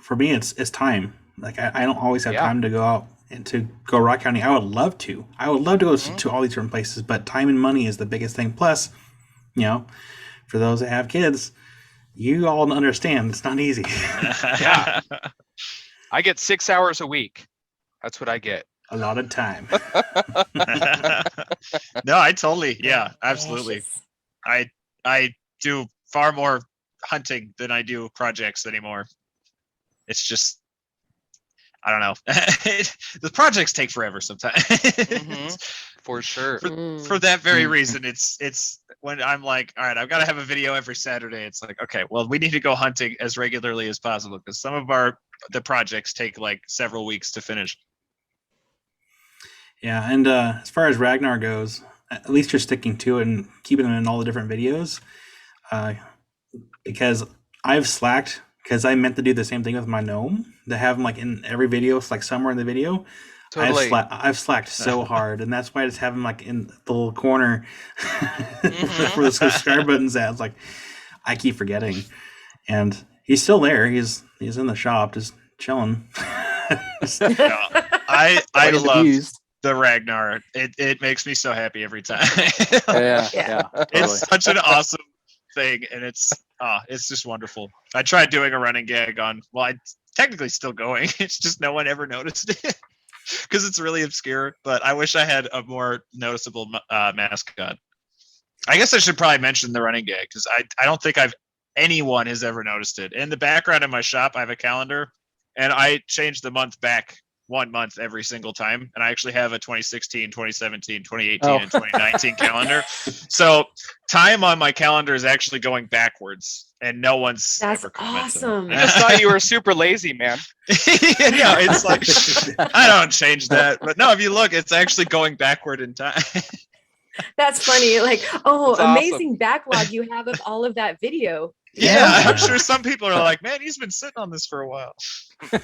S1: for me it's time. Like I don't always have time to go out and to go rock hounding. I would love to go to all these different places, but time and money is the biggest thing. Plus, you know, for those that have kids, you all understand it's not easy.
S2: Yeah. I get 6 hours a week. That's what I get.
S1: A lot of time.
S5: No, I totally, yeah, absolutely. I do far more hunting than I do projects anymore. It's just, I don't know. The projects take forever sometimes.
S2: For sure.
S5: For that very reason, it's when I'm like, all right, I've got to have a video every Saturday. It's like, okay, well, we need to go hunting as regularly as possible because some of the projects take like several weeks to finish.
S1: Yeah, and as far as Ragnar goes, at least you're sticking to it and keeping them in all the different videos. Because I've slacked because I meant to do the same thing with my gnome to have them like in every video, like somewhere in the video.
S2: Totally.
S1: I've slacked so hard, and that's why I just have him like in the little corner where the subscribe button's at. It's like I keep forgetting, and he's still there. He's in the shop just chilling.
S5: I love the Ragnar. It makes me so happy every time.
S4: Yeah.
S5: It's
S4: Totally.
S5: such an awesome thing, and it's just wonderful. I tried doing a running gag on. Well, I technically still going. It's just no one ever noticed it because it's really obscure. But I wish I had a more noticeable mascot. I guess I should probably mention the running gag because I don't think anyone has ever noticed it. In the background of my shop, I have a calendar, and I change the month back 1 month every single time. And I actually have a 2016, 2017, 2018, and 2019 calendar. So time on my calendar is actually going backwards, and no one's ever commented.
S3: Awesome.
S2: I just thought you were super lazy, man.
S5: Yeah, it's like I don't change that, but no, if you look, it's actually going backward in time.
S3: That's funny. Like, oh,
S2: That's
S3: amazing backlog you have of all of that video.
S5: Yeah, I'm sure some people are like, man, he's been sitting on this for a while.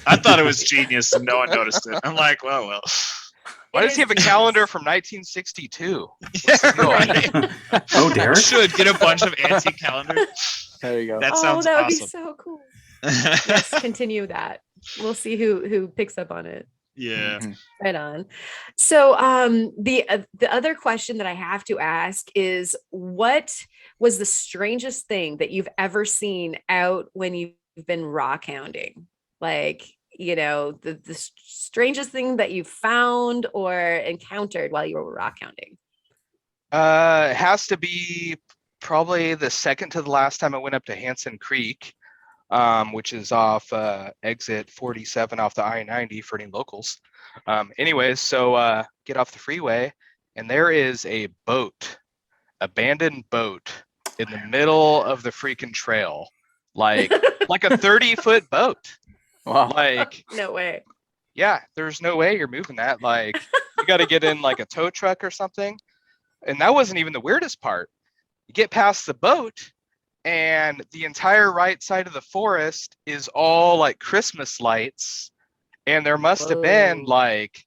S5: I thought it was genius and no one noticed it. I'm like, well.
S2: Why does he have a calendar from 1962?
S5: Yeah, right.
S1: Oh, Derek?
S5: Should get a bunch of antique calendars.
S4: There you go.
S5: That sounds
S3: that would
S5: awesome.
S3: be so cool. Yes, continue that. We'll see who picks up on it.
S5: Yeah.
S3: Right on. So the other question that I have to ask is, what was the strangest thing that you've ever seen out when you've been rock hounding? Like, the strangest thing that you found or encountered while you were rock hounding?
S2: It has to be probably the second to the last time I went up to Hanson Creek, which is off exit 47 off the I-90 for any locals. Anyways, so get off the freeway, and there is a abandoned boat in the middle of the freaking trail, like a 30-foot boat.
S4: Wow.
S2: Like,
S3: No way.
S2: yeah, there's no way you're moving that. Like, you got to get in like a tow truck or something. And that wasn't even the weirdest part. You get past the boat, and the entire right side of the forest is all like Christmas lights. And there must have been like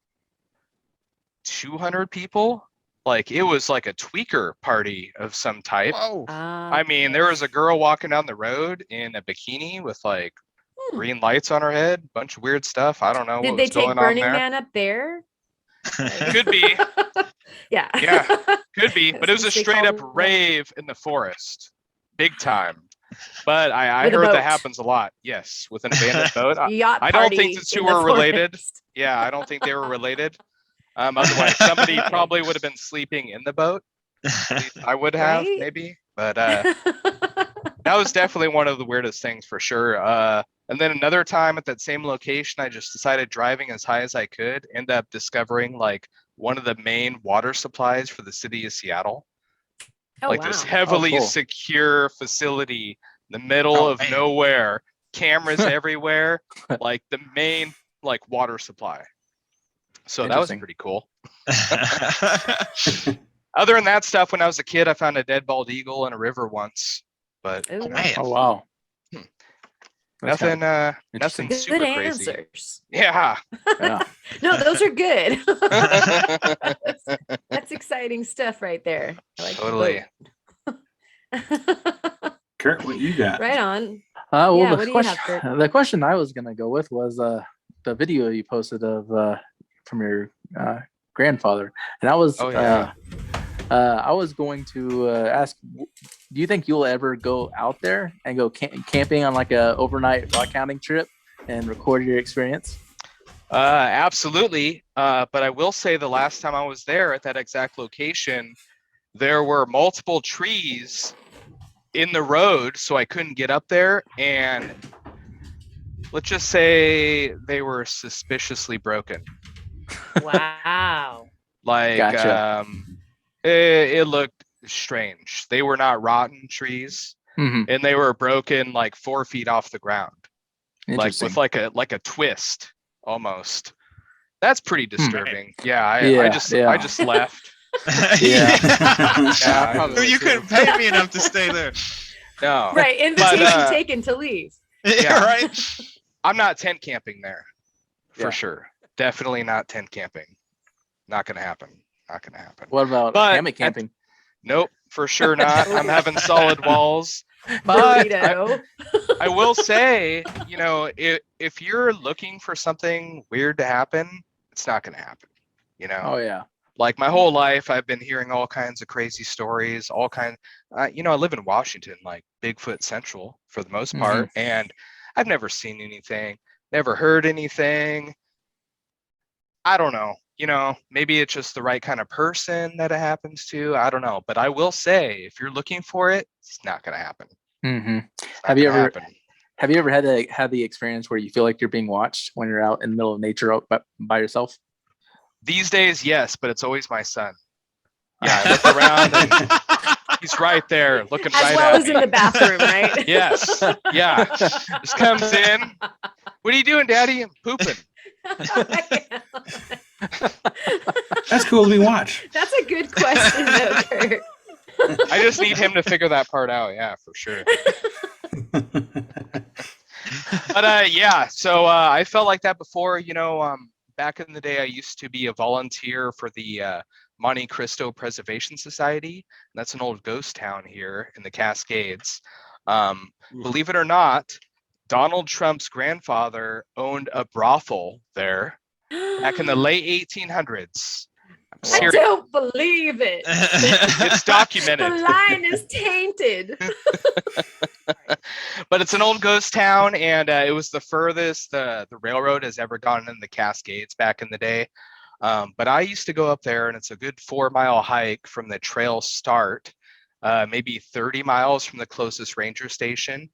S2: 200 people. Like, it was like a tweaker party of some type. I mean, there was a girl walking down the road in a bikini with like green lights on her head, bunch of weird stuff. I don't know.
S3: Did
S2: what
S3: they
S2: was
S3: take
S2: going
S3: Burning
S2: on there.
S3: Man up there?
S2: Could be.
S3: Yeah.
S2: Could be. But it was a straight up rave in the forest. Big time. But I
S3: With a
S2: heard
S3: boat.
S2: that happens a lot. Yes, with an abandoned boat.
S3: Yacht
S2: I don't
S3: party
S2: think the two
S3: in the
S2: were related.
S3: forest.
S2: Yeah, I don't think they were related. Otherwise, somebody probably would have been sleeping in the boat. At least I would have,
S3: Right?
S2: maybe. But that was definitely one of the weirdest things for sure. And then another time at that same location, I just decided driving as high as I could, end up discovering like one of the main water supplies for the city of Seattle.
S3: Oh,
S2: Like
S3: wow.
S2: this heavily
S4: cool.
S2: secure facility in the middle of
S5: man.
S2: nowhere, cameras everywhere, like the main like water supply. So that was
S4: Interesting.
S2: pretty cool. Other than that stuff, when I was a kid, I found a dead bald eagle in a river once, but
S3: Ooh.
S5: Man.
S4: Oh wow. That's
S2: nothing,
S4: interesting.
S2: nothing super
S3: Good
S2: crazy.
S3: answers.
S2: Yeah.
S4: Yeah.
S3: No, those are good. That's exciting stuff right there. I like the
S2: Totally.
S3: boat.
S1: Kurt, what you got?
S3: Right on.
S4: Well,
S3: Yeah,
S4: the
S3: what do you
S4: question,
S3: have, Kurt?
S4: the question I was gonna go with was the video you posted of from your grandfather, and I was
S2: Oh, yeah.
S4: I was going to ask, do you think you'll ever go out there and go camping on like a overnight rock hounding trip and record your experience?
S2: Absolutely. But I will say the last time I was there at that exact location, there were multiple trees in the road, so I couldn't get up there. And let's just say they were suspiciously broken.
S3: Wow.
S2: Like,
S4: Gotcha.
S2: it looked strange. They were not rotten trees, and they were broken like 4 feet off the ground, like
S4: Interesting.
S2: with like a twist almost. That's pretty disturbing. Yeah, I
S4: Yeah,
S2: just left.
S4: Yeah.
S2: Yeah, probably
S5: You couldn't pay me enough to stay there.
S2: No.
S3: Right. Invitation taken to leave.
S5: Yeah, right.
S2: I'm not tent camping there for
S4: Yeah.
S2: sure. Definitely not tent camping. Not gonna happen. Not gonna happen.
S4: What about
S2: But
S4: hammock camping?
S2: Nope, for sure not. I'm having solid walls. But
S3: Burrito.
S2: I will say, if you're looking for something weird to happen, it's not gonna happen.
S4: Oh yeah.
S2: Like my whole life, I've been hearing all kinds of crazy stories, I live in Washington, like Bigfoot Central for the most part, and I've never seen anything, never heard anything. I don't know, maybe it's just the right kind of person that it happens to. I don't know. But I will say, if you're looking for it, it's not going to happen.
S4: Have you ever had the experience where you feel like you're being watched when you're out in the middle of nature out by yourself?
S2: These days, yes, but it's always my son. Yeah, I look around and he's right there looking
S3: As
S2: right
S3: well
S2: at
S3: as
S2: me.
S3: in the bathroom, right?
S2: Yes. Yeah. Just comes in. What are you doing, Daddy? I'm pooping.
S1: That's cool to be watched.
S3: That's a good question, though, Kurt.
S2: I just need him to figure that part out. Yeah, for sure. But yeah, so I felt like that before. Back in the day, I used to be a volunteer for the Monte Cristo Preservation Society. That's an old ghost town here in the Cascades. Believe it or not, Donald Trump's grandfather owned a brothel there back in the late 1800s.
S3: I don't believe it.
S2: It's documented.
S3: The line is tainted.
S2: But it's an old ghost town, and it was the furthest the railroad has ever gone in the Cascades back in the day. But I used to go up there, and it's a good 4-mile hike from the trail start, maybe 30 miles from the closest ranger station.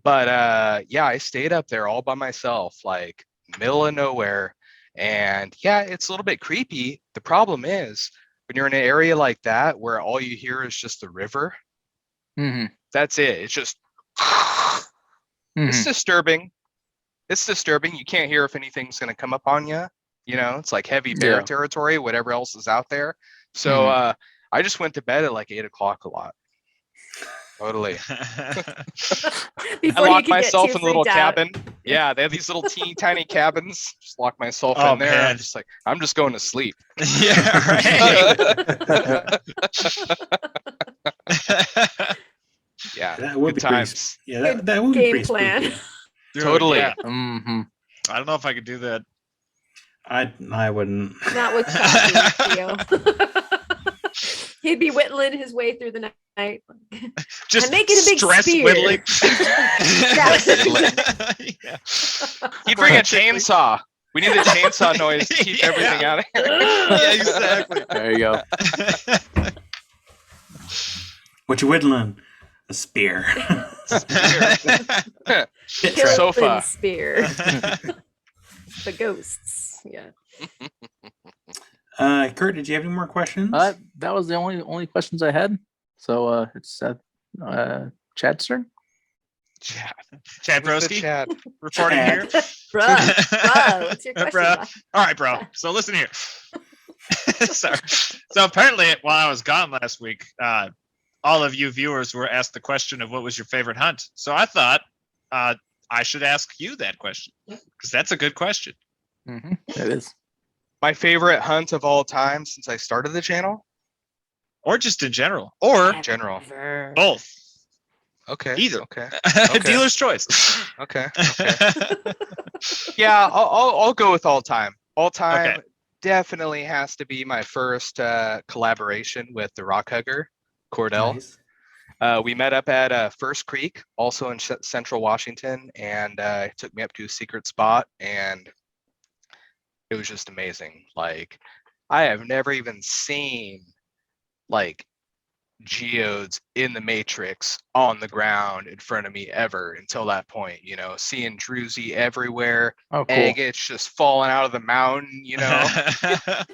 S2: But yeah, I stayed up there all by myself, like middle of nowhere. And yeah, it's a little bit creepy. The problem is when you're in an area like that where all you hear is just the river, that's it. It's just, it's disturbing. It's disturbing. You can't hear if anything's going to come up on you. It's like heavy bear territory, whatever else is out there. So I just went to bed at like 8 o'clock a lot. Totally. I locked myself in a little cabin. Yeah, they have these little teeny tiny cabins. Just lock myself in there. Man. I'm just going to sleep.
S5: Yeah, right.
S2: Yeah,
S1: that would
S2: good
S1: be
S2: times.
S1: That would be
S3: game
S1: pretty
S3: plan.
S1: spooky.
S2: Totally.
S5: Yeah. I don't know if I could do that.
S1: I wouldn't.
S3: Not with coffee, Theo. He'd be whittling his way through the night.
S5: Just
S3: I'm making a big
S5: stress
S3: spear.
S5: whittling.
S2: Yeah. He'd bring a chainsaw. We need a chainsaw noise to keep everything out of here.
S5: Yeah, exactly.
S4: There you go.
S1: What you whittling? A spear.
S2: Sofa.
S3: Spear. The ghosts. Yeah.
S1: Kurt, did you have any more questions?
S4: That was the only questions I had. So it's Chad's turn.
S5: Chad Broski,
S2: Chad.
S5: reporting here.
S3: Bro, what's your question?
S5: Bro. All right, bro. So listen here. So apparently, while I was gone last week, all of you viewers were asked the question of what was your favorite hunt. So I thought I should ask you that question because that's a good question.
S4: It is.
S2: My favorite hunt of all time since I started the channel?
S5: Or just in general. Or
S2: general.
S5: both.
S2: Okay.
S5: Either.
S2: Okay.
S5: Dealer's choice.
S2: Okay. Yeah, I'll go with all time. All time definitely has to be my first collaboration with the rock hugger, Cordell.
S1: Nice.
S2: We met up at First Creek, also in Central Washington, and he took me up to a secret spot, and it was just amazing. Like, I have never even seen like geodes in the matrix on the ground in front of me ever until that point, seeing druzy everywhere,
S4: Oh, cool.
S2: agates just falling out of the mountain,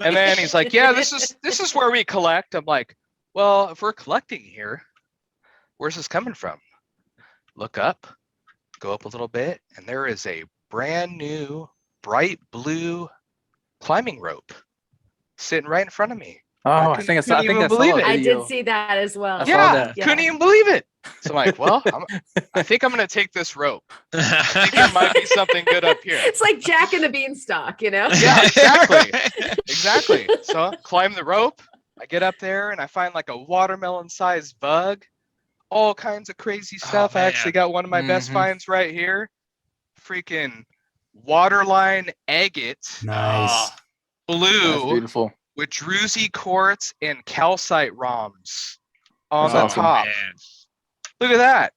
S2: And then he's like, yeah, this is where we collect. I'm like, well, if we're collecting here, where's this coming from? Look up, go up a little bit, and there is a brand new bright blue climbing rope sitting right in front of me.
S4: Oh, I think I saw
S2: even
S4: a
S2: believe it.
S3: I
S4: video.
S3: did see that as well.
S4: I saw
S2: Yeah,
S4: that.
S2: couldn't even believe it. So I'm like, well, I think I'm going to take this rope. I think there might be something good up here.
S3: It's like Jack and the Beanstalk,
S2: Yeah, exactly. Exactly. So I climb the rope. I get up there and I find like a watermelon-sized bug. All kinds of crazy stuff. I actually got one of my best finds right here. Freaking waterline agate.
S1: Nice.
S4: That's
S2: Blue
S4: beautiful.
S2: with druzy quartz and calcite rhombs on
S4: That's
S2: the
S4: awesome.
S2: top.
S5: Man.
S2: Look at that.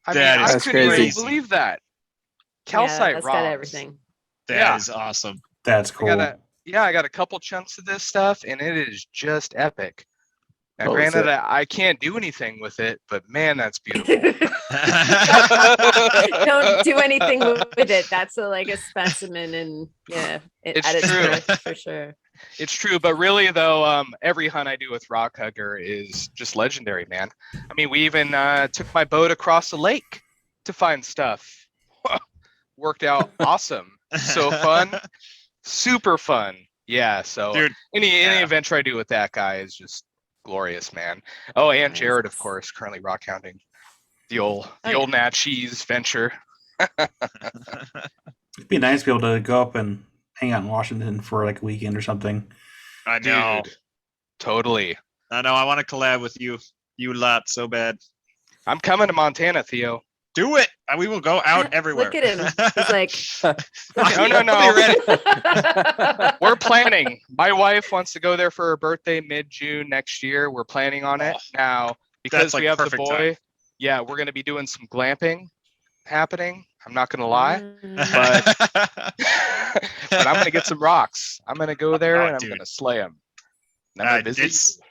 S2: I
S4: That's
S2: couldn't even
S4: crazy.
S2: believe that.
S3: Yeah,
S2: Calcite
S3: that's
S2: rhombs.
S3: got everything.
S5: That is awesome.
S1: That's cool.
S2: I got a couple chunks of this stuff, and it is just epic. Now,
S4: Holy
S2: granted,
S4: shit.
S2: I can't do anything with it, but man, that's beautiful.
S3: Don't do anything with it. That's like a specimen, and yeah,
S2: It's
S3: at its
S2: true.
S3: birth, for sure.
S2: It's true, but really though, every hunt I do with Rock Hugger is just legendary, man. I mean, we even took my boat across the lake to find stuff. Worked out awesome. So fun, super fun. Yeah. So
S5: Dude,
S2: any
S5: yeah.
S2: adventure I do with that guy is just glorious, man. Oh, and
S3: Nice.
S2: Jared, of course, currently rock hounding the old
S3: yeah.
S2: Nat Cheese venture.
S1: It'd be nice to be able to go up and hang out in Washington for like a weekend or something.
S5: I know.
S2: Dude, totally.
S5: I know. I want to collab with you lot so bad.
S2: I'm coming to Montana, Theo.
S5: Do it. We will go out everywhere.
S3: Look at him. He's like,
S2: No.
S5: I'll be ready.
S2: We're planning. My wife wants to go there for her birthday mid-June next year. We're planning on it now because
S5: like
S2: we have the
S5: perfect
S2: boy.
S5: time.
S2: Yeah, we're going to be doing some glamping happening. I'm not going to lie,
S3: mm,
S2: but I'm going to get some rocks. I'm going to go there
S5: Oh,
S2: and I'm
S5: dude.
S2: going to slay them. I'm going to visit
S5: it's-
S2: you.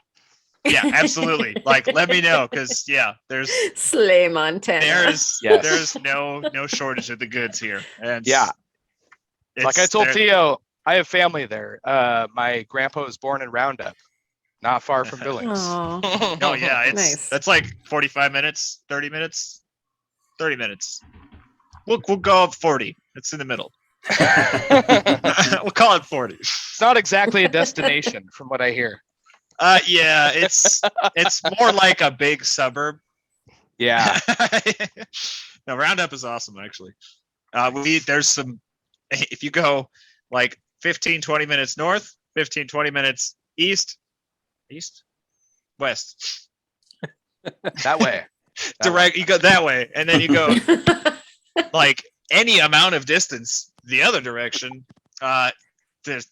S5: Yeah, absolutely. Like, let me know because there's
S3: slay Montana.
S2: Yes.
S5: there's no shortage of the goods here. And
S2: Yeah. Like I told
S5: there-
S2: Theo, I have family there. My grandpa was born in Roundup, not far from Billings.
S3: Aw.
S5: Oh yeah,
S3: Nice.
S5: that's like 45 minutes, 30 minutes, 30 minutes. We'll go up 40. It's in the middle. We'll call it 40.
S2: It's not exactly a destination from what I hear.
S5: Yeah, it's more like a big suburb.
S2: Yeah.
S5: No, Roundup is awesome actually. There's some, if you go like 15-20 minutes north, 15-20 minutes east, west,
S2: That way.
S5: direct, you go that way, and then you go like any amount of distance the other direction. There's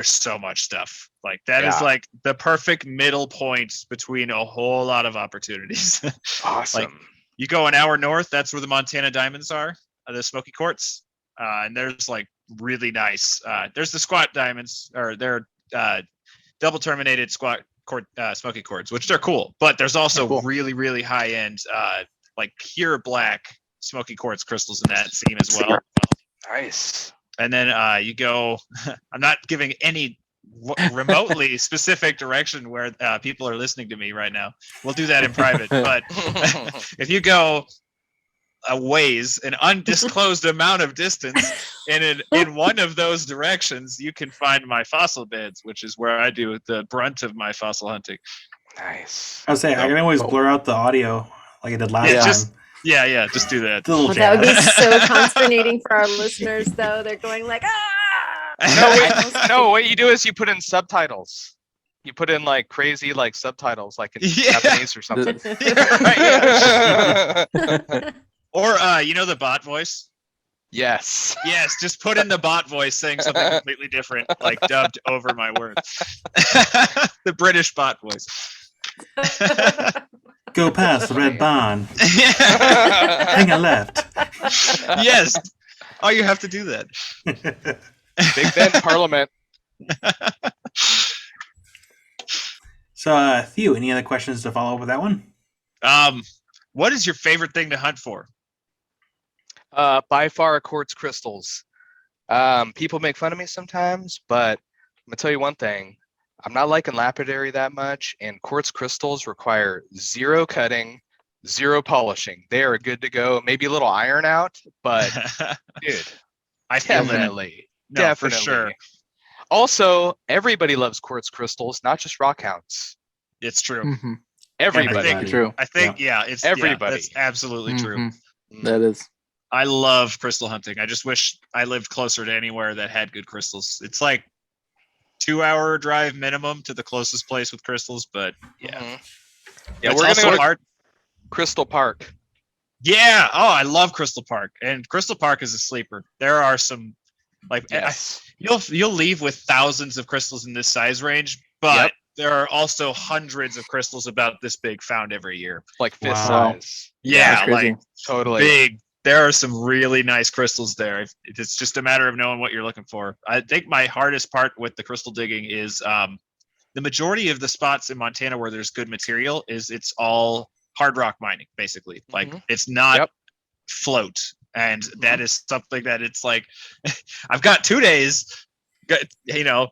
S5: so much stuff. Like that is
S2: Yeah.
S5: like the perfect middle point between a whole lot of opportunities.
S2: Awesome.
S5: You go an hour north, that's where the Montana diamonds are, the smoky quartz. And there's like really nice. There's the squat diamonds, or they're double terminated smoky quartz, which they're cool. But there's also
S4: Cool.
S5: really, really high end, like pure black smoky quartz crystals in that seam as well.
S2: Nice.
S5: And then you go. I'm not giving any remotely specific direction where people are listening to me right now. We'll do that in private. But if you go a ways, an undisclosed amount of distance in one of those directions, you can find my fossil beds, which is where I do the brunt of my fossil hunting.
S2: Nice.
S1: I was saying I can always blur out the audio like I did last
S5: Yeah,
S1: time.
S5: Yeah, just do that.
S1: The little
S3: Well, that would be
S1: jazz.
S3: so consternating for our listeners, though. They're going like,
S2: No, what you do is you put in subtitles. You put in like crazy like subtitles, like in
S5: Yeah.
S2: Japanese or something.
S5: Or the bot voice.
S2: Yes.
S5: Yes, just put in the bot voice saying something completely different, like dubbed over my words. The British bot voice.
S1: Go past the red barn. Hang a left.
S5: Yes. Oh, you have to do that.
S2: Big Ben Parliament.
S1: So, Theo, any other questions to follow up with that one?
S5: What is your favorite thing to hunt for?
S2: By far, quartz crystals. People make fun of me sometimes, but I'm gonna tell you one thing. I'm not liking lapidary that much, and quartz crystals require 0 cutting, 0 polishing. They are good to go. Maybe a little iron out, but dude,
S5: I feel that.
S2: definitely,
S5: No,
S2: definitely.
S5: for sure.
S2: Also, everybody loves quartz crystals, not just rockhounds.
S5: It's true.
S4: Mm-hmm.
S2: Everybody.
S5: think-
S4: True.
S5: I think, it's
S2: Everybody.
S5: that's absolutely true.
S4: Mhm. That is.
S5: I love crystal hunting. I just wish I lived closer to anywhere that had good crystals. It's like 2-hour drive minimum to the closest place with crystals, but yeah.
S2: Mhm.
S5: Yeah,
S2: Yeah,
S5: it's
S2: we're
S5: also
S2: gonna go to
S5: hard.
S2: Crystal Park.
S5: Yeah. Oh, I love Crystal Park, and Crystal Park is a sleeper. There are some, like,
S2: Yes.
S5: you'll leave with thousands of crystals in this size range, but
S2: Yep.
S5: there are also hundreds of crystals about this big found every year.
S2: Like fist
S1: Wow.
S2: size.
S5: Yeah,
S4: That's crazy.
S5: like
S2: Totally.
S5: big. There are some really nice crystals there. It's just a matter of knowing what you're looking for. I think my hardest part with the crystal digging is the majority of the spots in Montana where there's good material is it's all hard rock mining, basically. Like
S2: Mhm.
S5: it's not
S2: Yep.
S5: float. And that is something that it's like, I've got 2 days,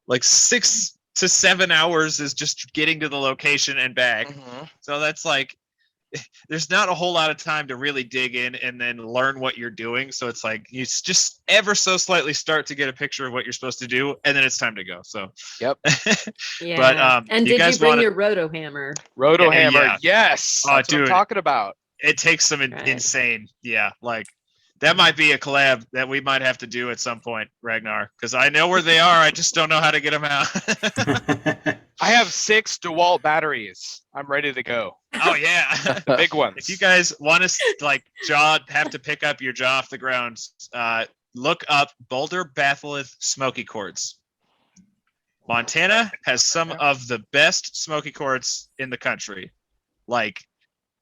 S5: like 6 to 7 hours is just getting to the location and back.
S2: Mhm.
S5: So that's like, there's not a whole lot of time to really dig in and then learn what you're doing. So it's like you just ever so slightly start to get a picture of what you're supposed to do, and then it's time to go. So
S2: Yep.
S3: Yeah.
S5: But,
S3: and
S5: you
S3: did
S5: guys
S3: you bring
S5: wanna-
S3: your roto hammer?
S2: Roto
S5: Yeah,
S2: hammer.
S5: yeah.
S2: Yes.
S5: Oh,
S2: That's what I'm
S5: dude.
S2: talking about.
S5: it takes some
S3: Right.
S5: insane, like that might be a collab that we might have to do at some point, Ragnar, because I know where they are. I just don't know how to get them out.
S2: I have 6 DeWalt batteries. I'm ready to go.
S5: Oh yeah.
S2: The big ones.
S5: If you guys want to have to pick up your jaw off the ground, look up Boulder Batholith smoky quartz. Montana has some of the best smoky quartz in the country, like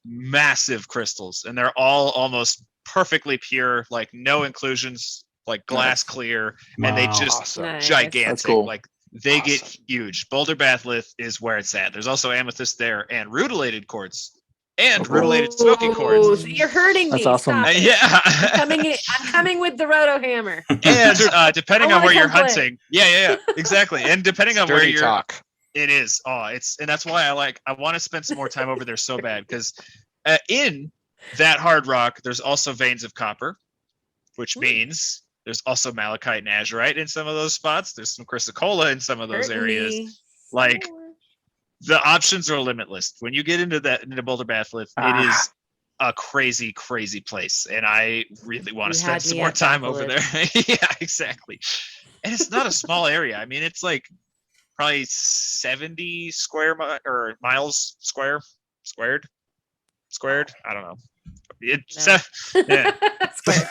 S5: massive crystals, and they're all almost perfectly pure, like no inclusions, like glass clear, and they
S1: Wow.
S5: just
S2: Awesome.
S3: Nice.
S5: gigantic.
S4: That's cool.
S5: Like they get
S2: Awesome.
S5: huge. Boulder Batholith is where it's at. There's also amethyst there and rutilated quartz and
S4: Oh, cool.
S5: rutilated smoky
S3: Oh,
S5: quartz.
S3: so you're hurting
S4: That's
S3: me.
S4: awesome.
S3: Stop it.
S5: Yeah.
S3: I'm coming with the roto hammer.
S5: And depending
S3: I
S5: on where
S3: wanna
S5: you're
S3: come play.
S5: hunting, yeah, exactly. And depending on where
S2: Dirty
S5: you're,
S2: talk.
S5: it is. And that's why I want to spend some more time over there so bad, because in that hard rock, there's also veins of copper, which means there's also malachite and azurite in some of those spots. There's some chrysocolla in some of those
S3: Hurting
S5: areas.
S3: me.
S5: Like the options are limitless. When you get into Boulder Batholith, it is a crazy, crazy place, and I really want to
S3: You
S5: spend
S3: had
S5: some
S3: me
S5: more
S3: at
S5: time over there.
S3: Batholith.
S5: Yeah, exactly. And it's not a small area. I mean, it's like probably 70 miles squared. I don't know. It's yeah.
S3: Square.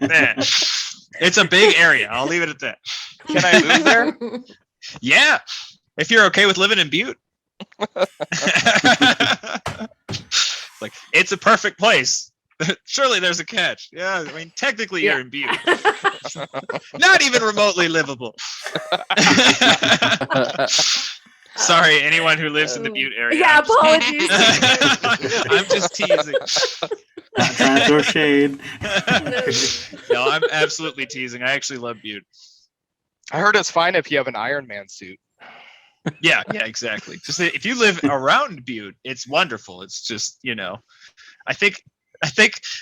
S5: Man, it's a big area. I'll leave it at that.
S2: Can I move there?
S5: Yeah, if you're okay with living in Butte. Like, it's a perfect place. Surely there's a catch. Yeah, I mean, technically you're in Butte. Not even remotely livable. Sorry, anyone who lives in the Butte area.
S3: Yeah,
S5: I'm just-
S3: apologies.
S5: I'm just teasing.
S1: Not trying to throw shade.
S5: No, I'm absolutely teasing. I actually love Butte.
S2: I heard it's fine if you have an Iron Man suit.
S5: Yeah, exactly. Just if you live around Butte, it's wonderful. It's just, I think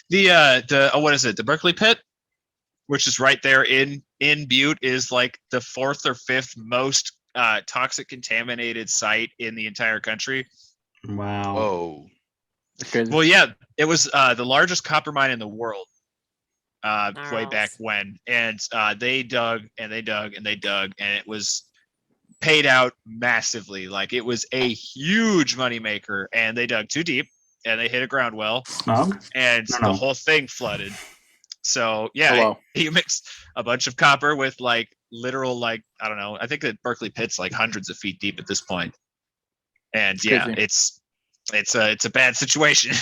S5: the what is it? The Berkeley Pit, which is right there in Butte, is like the 4th or 5th most toxic contaminated site in the entire country.
S1: Wow.
S2: Whoa.
S5: Well, yeah, it was the largest copper mine in the world way back when, and they dug and they dug and they dug, and it was paid out massively. Like, it was a huge moneymaker, and they dug too deep and they hit a ground well,
S1: Smog?
S5: and
S1: No.
S5: the whole thing flooded. So yeah,
S4: Hello.
S5: you mix a bunch of copper with like literal, like, I don't know, I think that Berkeley Pit's like hundreds of feet deep at this point. And
S4: It's
S5: yeah,
S4: crazy.
S5: it's a bad situation.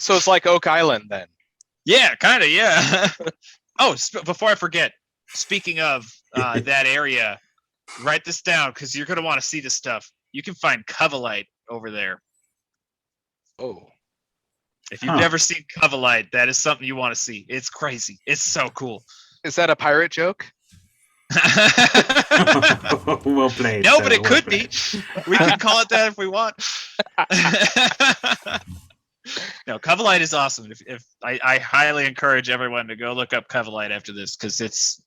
S2: So it's like Oak Island then.
S5: Yeah, kind of, yeah. Oh, before I forget, speaking of that area, write this down because you're going to want to see this stuff. you can find covalite over there.
S2: Oh,
S5: If you've never seen covalite, that is something you want to see. It's crazy. It's so cool.
S2: is that a pirate joke?
S1: Well played.
S5: No,
S1: sir,
S5: but it
S1: well
S5: could
S1: played.
S5: be. We can call it that if we want. No, covalite is awesome. If I highly encourage everyone to go look up covalite after this, because it's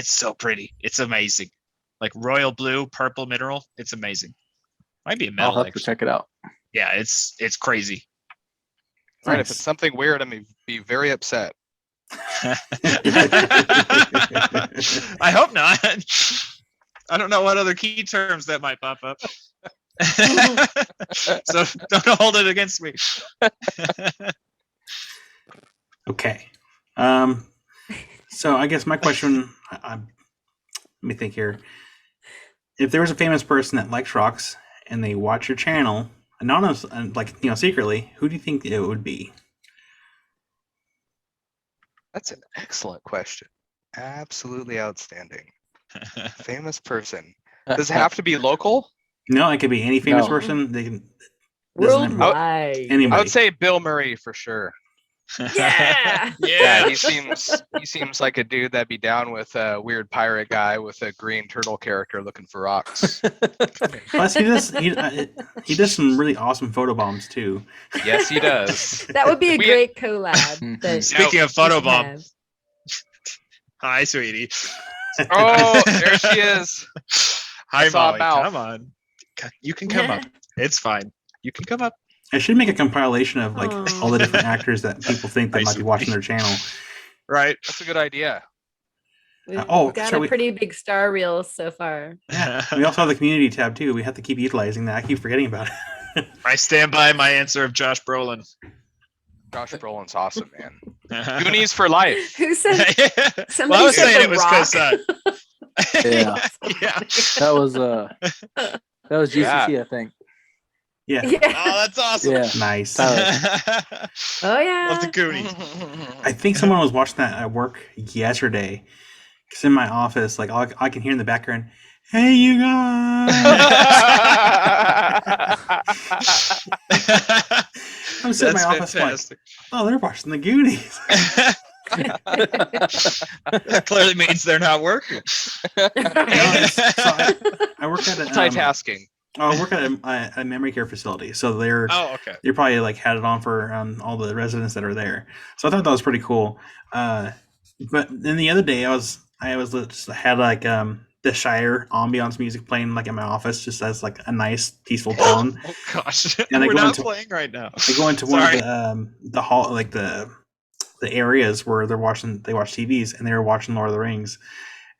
S5: so pretty. It's amazing. Like royal blue, purple mineral. It's amazing. Might be a metal.
S4: I'll have to
S5: actually.
S4: check it out.
S5: Yeah, it's crazy.
S2: All right,
S1: Nice.
S2: if it's something weird, I'm gonna be very upset.
S5: I hope not. I don't know what other key terms that might pop up. So don't hold it against me.
S1: Okay. So I guess my question, let me think here. If there was a famous person that likes rocks and they watch your channel, anonymous, like secretly, who do you think it would be?
S2: That's an excellent question. Absolutely outstanding. Famous person. Does it have to be local?
S1: No, it could be any famous
S4: No.
S1: person. They can. doesn't have-
S3: Worldwide.
S1: Anybody.
S2: I would say Bill Murray for sure.
S3: Yeah.
S2: Yeah, he seems like a dude that'd be down with a weird pirate guy with a green turtle character looking for rocks.
S1: Plus, he does some really awesome photo bombs too.
S2: Yes, he does.
S3: That would be a
S2: We-
S3: great collab. that
S5: Speaking of
S3: we should
S5: photobomb,
S3: have.
S5: hi, sweetie.
S2: Oh, there she is.
S5: Hi,
S2: I saw a
S5: Molly.
S2: mouth.
S5: Come on. You can come up. It's fine. You can come up.
S1: I should make a compilation of like
S3: Aw.
S1: all the different actors that people think that
S5: I
S1: might be
S5: see.
S1: watching their channel.
S5: Right.
S2: That's a good idea.
S3: We've
S1: Oh,
S3: got
S1: sorry,
S3: a pretty big star reel so far.
S1: Yeah, we also have the community tab too. We have to keep utilizing that. I keep forgetting about it.
S5: I stand by my answer of Josh Brolin.
S2: Josh Brolin's awesome, man. Goonies for life.
S3: Who said somebody
S5: Well, I was
S3: said
S5: saying
S3: The
S5: it was because
S4: Yeah,
S5: yeah.
S4: that was GCC, I think.
S1: Yeah,
S5: Oh,
S3: Yeah.
S5: that's awesome.
S4: Yeah.
S1: nice.
S4: Tyler.
S3: Oh yeah.
S5: Love the Goonies.
S1: I think someone was watching that at work yesterday. Because in my office, like I can hear in the background, "Hey, you guys!" I'm sitting in my office like, "Oh, they're watching the Goonies."
S5: That clearly means they're not working.
S1: I work at a
S2: Multitasking.
S1: I work at a memory care facility, so they're
S5: Okay.
S1: probably like had it on for all the residents that are there. So I thought that was pretty cool. But then the other day, I had like the Shire ambiance music playing like in my office, just as like a nice peaceful tone.
S5: Oh gosh,
S1: And I
S5: we're
S1: go
S5: not
S1: into-
S5: playing right now.
S1: I go into one
S5: Sorry.
S1: of the hall, like the areas where they watch TVs, and they were watching Lord of the Rings,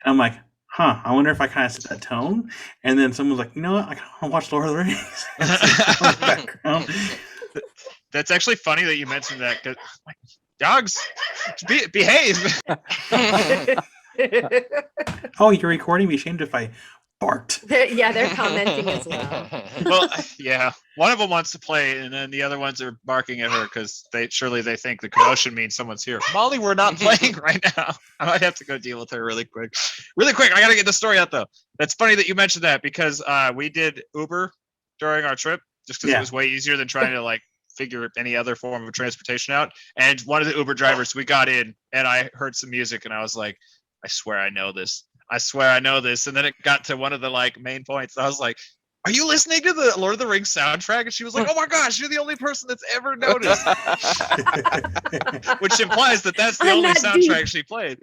S1: and I'm like, huh, I wonder if I kind of set that tone. And then someone was like, you know what, I kind of want to watch Lord of the Rings. It's like, background.
S5: That's actually funny that you mentioned that. 'Cause, like, dogs, behave.
S1: Oh, you're recording? Be ashamed if I barked.
S3: They're commenting as well.
S5: Well, yeah. One of them wants to play, and then the other ones are barking at her because they think the commotion means someone's here. Molly, we're not playing right now. I might have to go deal with her really quick. Really quick, I gotta get the story out though. That's funny that you mentioned that because we did Uber during our trip just because
S1: Yeah.
S5: it was way easier than trying to like figure any other form of transportation out. And one of the Uber drivers, we got in, and I heard some music, and I was like, I swear I know this. I swear I know this. And then it got to one of the like main points. I was like, are you listening to the Lord of the Rings soundtrack? And she was like, oh my gosh, you're the only person that's ever noticed. Which implies that that's the
S3: I'm
S5: only
S3: not
S5: soundtrack
S3: deep.
S5: she played.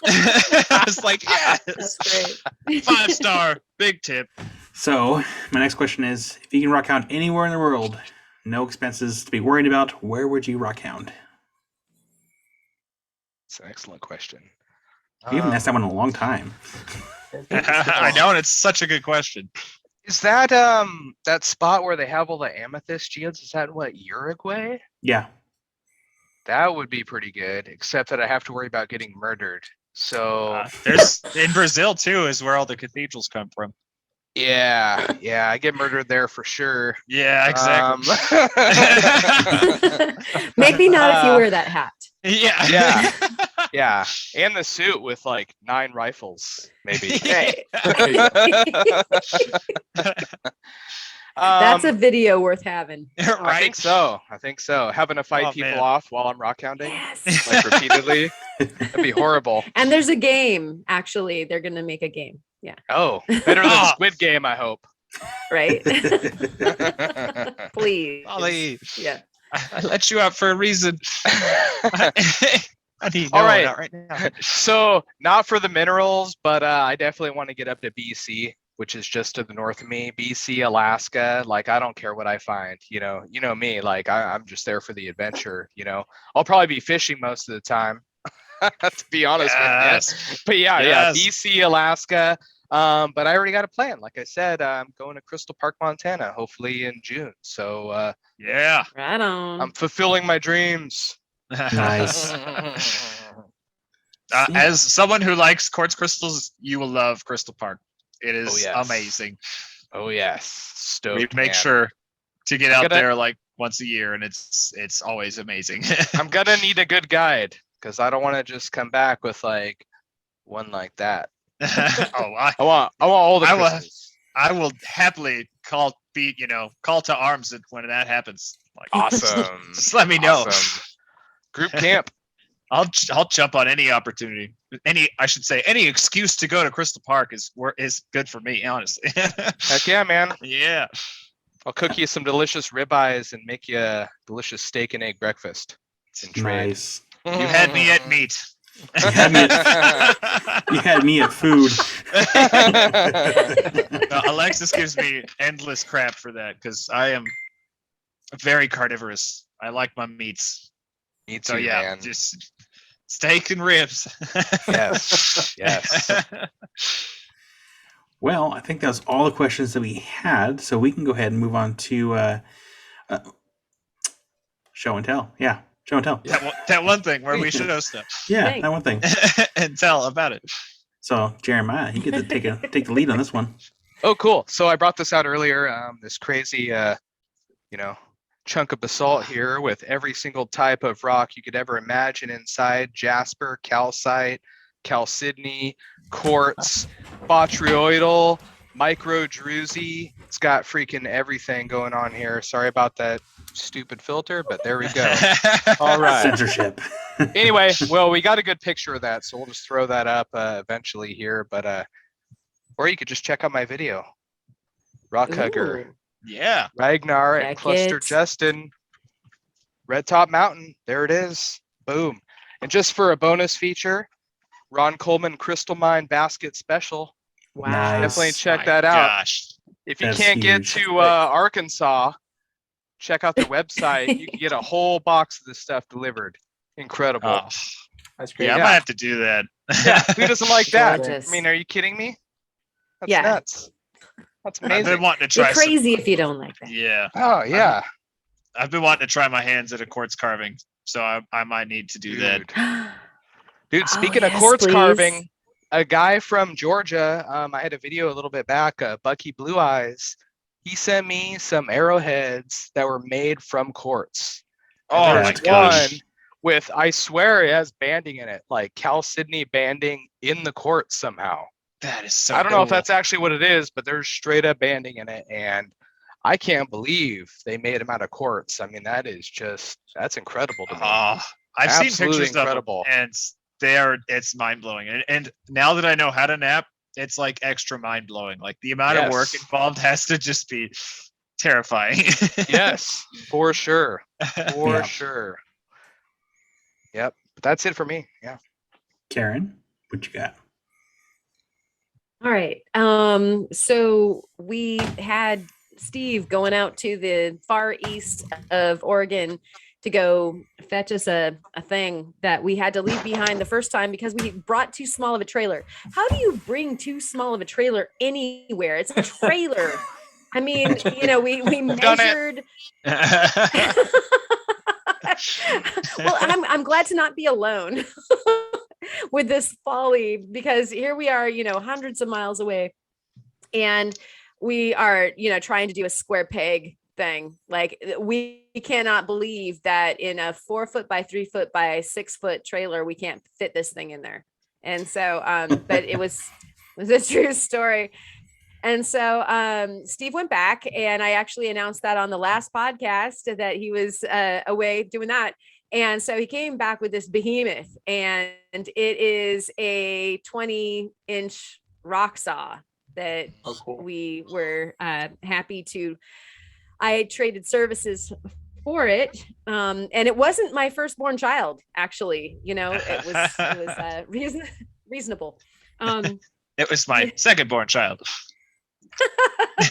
S5: I was like, yes,
S3: That's great.
S5: 5-star, big tip.
S1: So my next question is, if you can rock hound anywhere in the world, no expenses to be worried about, where would you rock hound?
S2: It's an excellent question.
S1: You haven't asked that one in a long time.
S5: I know, and it's such a good question.
S2: Is that that spot where they have all the amethyst geodes? Is that what, Uruguay?
S1: Yeah.
S2: That would be pretty good, except that I have to worry about getting murdered. So
S5: There's in Brazil too, is where all the cathedrals come from.
S2: yeah, I get murdered there for sure.
S5: Yeah, exactly.
S3: Maybe not if you wear that hat.
S5: Yeah.
S2: Yeah. Yeah, and the suit with like 9 rifles, maybe.
S3: Right.
S2: Um,
S3: That's a video worth having.
S5: Right?
S2: I think so. Having to fight
S5: Oh,
S2: people
S5: man.
S2: off while I'm rock hounding,
S3: Yes.
S2: like repeatedly, that'd be horrible.
S3: And there's a game. Actually, they're gonna make a game. Yeah.
S2: Oh, better than
S5: Oh.
S2: Squid Game, I hope.
S3: Right. Please.
S5: Ollie,
S3: Yeah.
S5: I let you out for a reason. I need
S2: All right.
S5: not right now.
S2: So, not for the minerals, but I definitely want to get up to BC, which is just to the north of me. BC, Alaska. Like, I don't care what I find. You know me. Like, I'm just there for the adventure. I'll probably be fishing most of the time, to be honest with you. But yeah,
S5: Yes.
S2: BC, Alaska. But I already got a plan. Like I said, I'm going to Crystal Park, Montana, hopefully in June. So
S5: Yeah.
S3: Right on.
S2: I'm fulfilling my dreams.
S1: Nice.
S5: As someone who likes quartz crystals, you will love Crystal Park. It is
S2: Oh, yes.
S5: amazing.
S2: Oh yes, stoked.
S5: We make
S2: man.
S5: sure to get out
S2: Gotta-
S5: there like once a year, and it's always amazing.
S2: I'm gonna need a good guide because I don't want to just come back with like one like that.
S5: Oh,
S2: I want all the
S5: I will-
S2: crystals.
S5: I will happily call to arms when that happens. Like,
S2: Awesome.
S5: just let me know.
S2: Awesome. Group camp.
S5: I'll jump on any opportunity. Any excuse to go to Crystal Park is good for me, honestly.
S2: Heck yeah, man.
S5: Yeah.
S2: I'll cook you some delicious ribeyes and make you a delicious steak and egg breakfast. In trade.
S1: Nice.
S5: You had me at meat.
S1: You had me You had me at food.
S5: No, Alexis gives me endless crap for that because I am very carnivorous. I like my meats.
S2: Me too,
S5: So yeah,
S2: man.
S5: just steak and ribs.
S2: Yes. Yes.
S1: Well, I think that was all the questions that we had, so we can go ahead and move on to show and tell. Yeah, show and tell.
S5: that one thing where we show stuff
S1: Yeah,
S3: Thanks.
S1: that one thing.
S5: and tell about it.
S1: So Jeremiah, you get to take the lead on this one.
S2: Oh, cool. So I brought this out earlier. This crazy, chunk of basalt here with every single type of rock you could ever imagine inside: jasper, calcite, chalcedony, quartz, botryoidal, microdruzy. It's got freaking everything going on here. Sorry about that stupid filter, but there we go. All right.
S1: Censorship.
S2: Anyway, well, we got a good picture of that, so we'll just throw that up eventually here. But or you could just check out my video. Rock Hugger,
S3: Ooh.
S5: Yeah.
S2: Ragnar, and
S3: Check
S2: Cluster
S3: it.
S2: Justin. Red Top Mountain. There it is. Boom. And just for a bonus feature, Ron Coleman Crystal Mine Basket Special.
S3: Wow.
S1: Nice.
S2: Definitely check
S5: My
S2: that out.
S5: Gosh.
S2: If you
S1: That's
S2: can't
S1: huge.
S2: get to Arkansas, check out their website. You can get a whole box of this stuff delivered. Incredible.
S5: Oh,
S4: That's great.
S5: yeah, I
S2: Yeah.
S5: might have to do that.
S2: Yeah, who doesn't like that?
S3: Gorgeous.
S2: I mean, are you kidding me? That's
S3: Yeah.
S2: nuts. That's
S5: I've been
S2: amazing.
S5: wanting to
S3: You're
S5: try some-
S3: crazy if you don't like that.
S5: Yeah.
S2: Oh yeah,
S5: I've been wanting to try my hands at a quartz carving, so I might need to do that.
S2: Dude, speaking of
S3: yes,
S2: quartz
S3: please.
S2: carving, a guy from Georgia, I had a video a little bit back, Bucky Blue Eyes. He sent me some arrowheads that were made from quartz. And
S5: Oh
S2: there's
S5: my
S1: that's
S5: gosh.
S2: one with, I swear it has banding in it, like chalcedony banding in the quartz somehow.
S5: That is so
S2: I don't know if
S5: cool.
S2: that's actually what it is, but there's straight up banding in it. And I can't believe they made them out of quartz. I mean, that's incredible to me.
S5: Oh, I've seen
S2: Absolutely
S5: pictures
S2: incredible.
S5: of them, and it's mind blowing. And now that I know how to nap, it's like extra mind blowing. Like the amount of work
S2: Yes.
S5: involved has to just be terrifying.
S2: Yes, for sure. For
S1: Yeah.
S2: sure. Yep. But that's it for me. Yeah.
S1: Karen, what you got?
S3: All right. So we had Steve going out to the far east of Oregon to go fetch us a thing that we had to leave behind the first time because we brought too small of a trailer. How do you bring too small of a trailer anywhere? It's a trailer. I mean, we
S2: Done it.
S3: measured. Well, I'm glad to not be alone with this folly because here we are, hundreds of miles away, and we are, trying to do a square peg thing. Like, we cannot believe that in a 4 foot by 3 foot by 6 foot trailer, we can't fit this thing in there. And so, but it was a true story. And so Steve went back, and I actually announced that on the last podcast that he was away doing that. And so he came back with this behemoth, and it is a 20-inch rock saw that we were happy to. I traded services for it, and it wasn't my firstborn child. Actually, it was reasonable.
S5: It was my second-born child.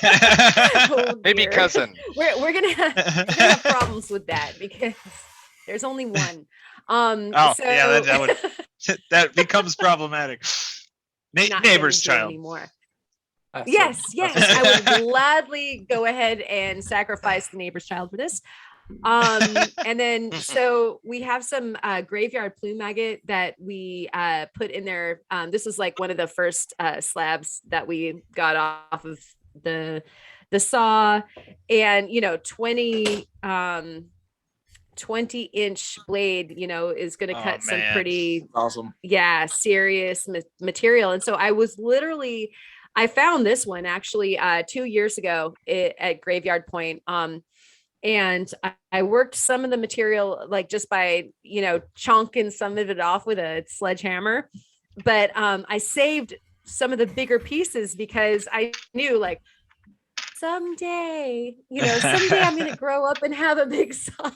S3: Oh,
S2: Maybe
S3: dear.
S2: cousin.
S3: We're gonna have problems with that because there's only one.
S5: That becomes problematic.
S3: Not
S5: Neighbor's
S3: gonna do
S5: child.
S3: anymore. Yes, I would gladly go ahead and sacrifice the neighbor's child for this. And then so we have some graveyard plume agate that we put in there. This is like one of the first slabs that we got off of the saw, and 20-inch blade is going to cut some pretty
S4: awesome,
S3: serious material. And so I found this one actually 2 years ago at Graveyard Point. And I worked some of the material like just by, chunking some of it off with a sledgehammer. But I saved some of the bigger pieces because I knew like someday I'm going to grow up and have a big saw.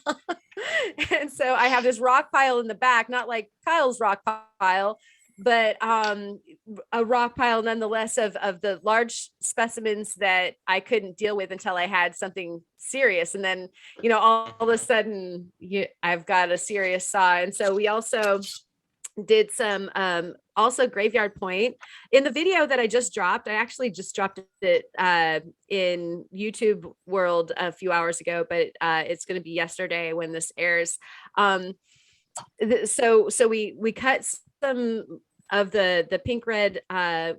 S3: And so I have this rock pile in the back, not like Kyle's rock pile, but a rock pile nonetheless of the large specimens that I couldn't deal with until I had something serious. And then, all of a sudden I've got a serious saw. And so we also did some also Graveyard Point in the video that I just dropped. I actually just dropped it in YouTube world a few hours ago, but it's going to be yesterday when this airs. So we cut some of the pink red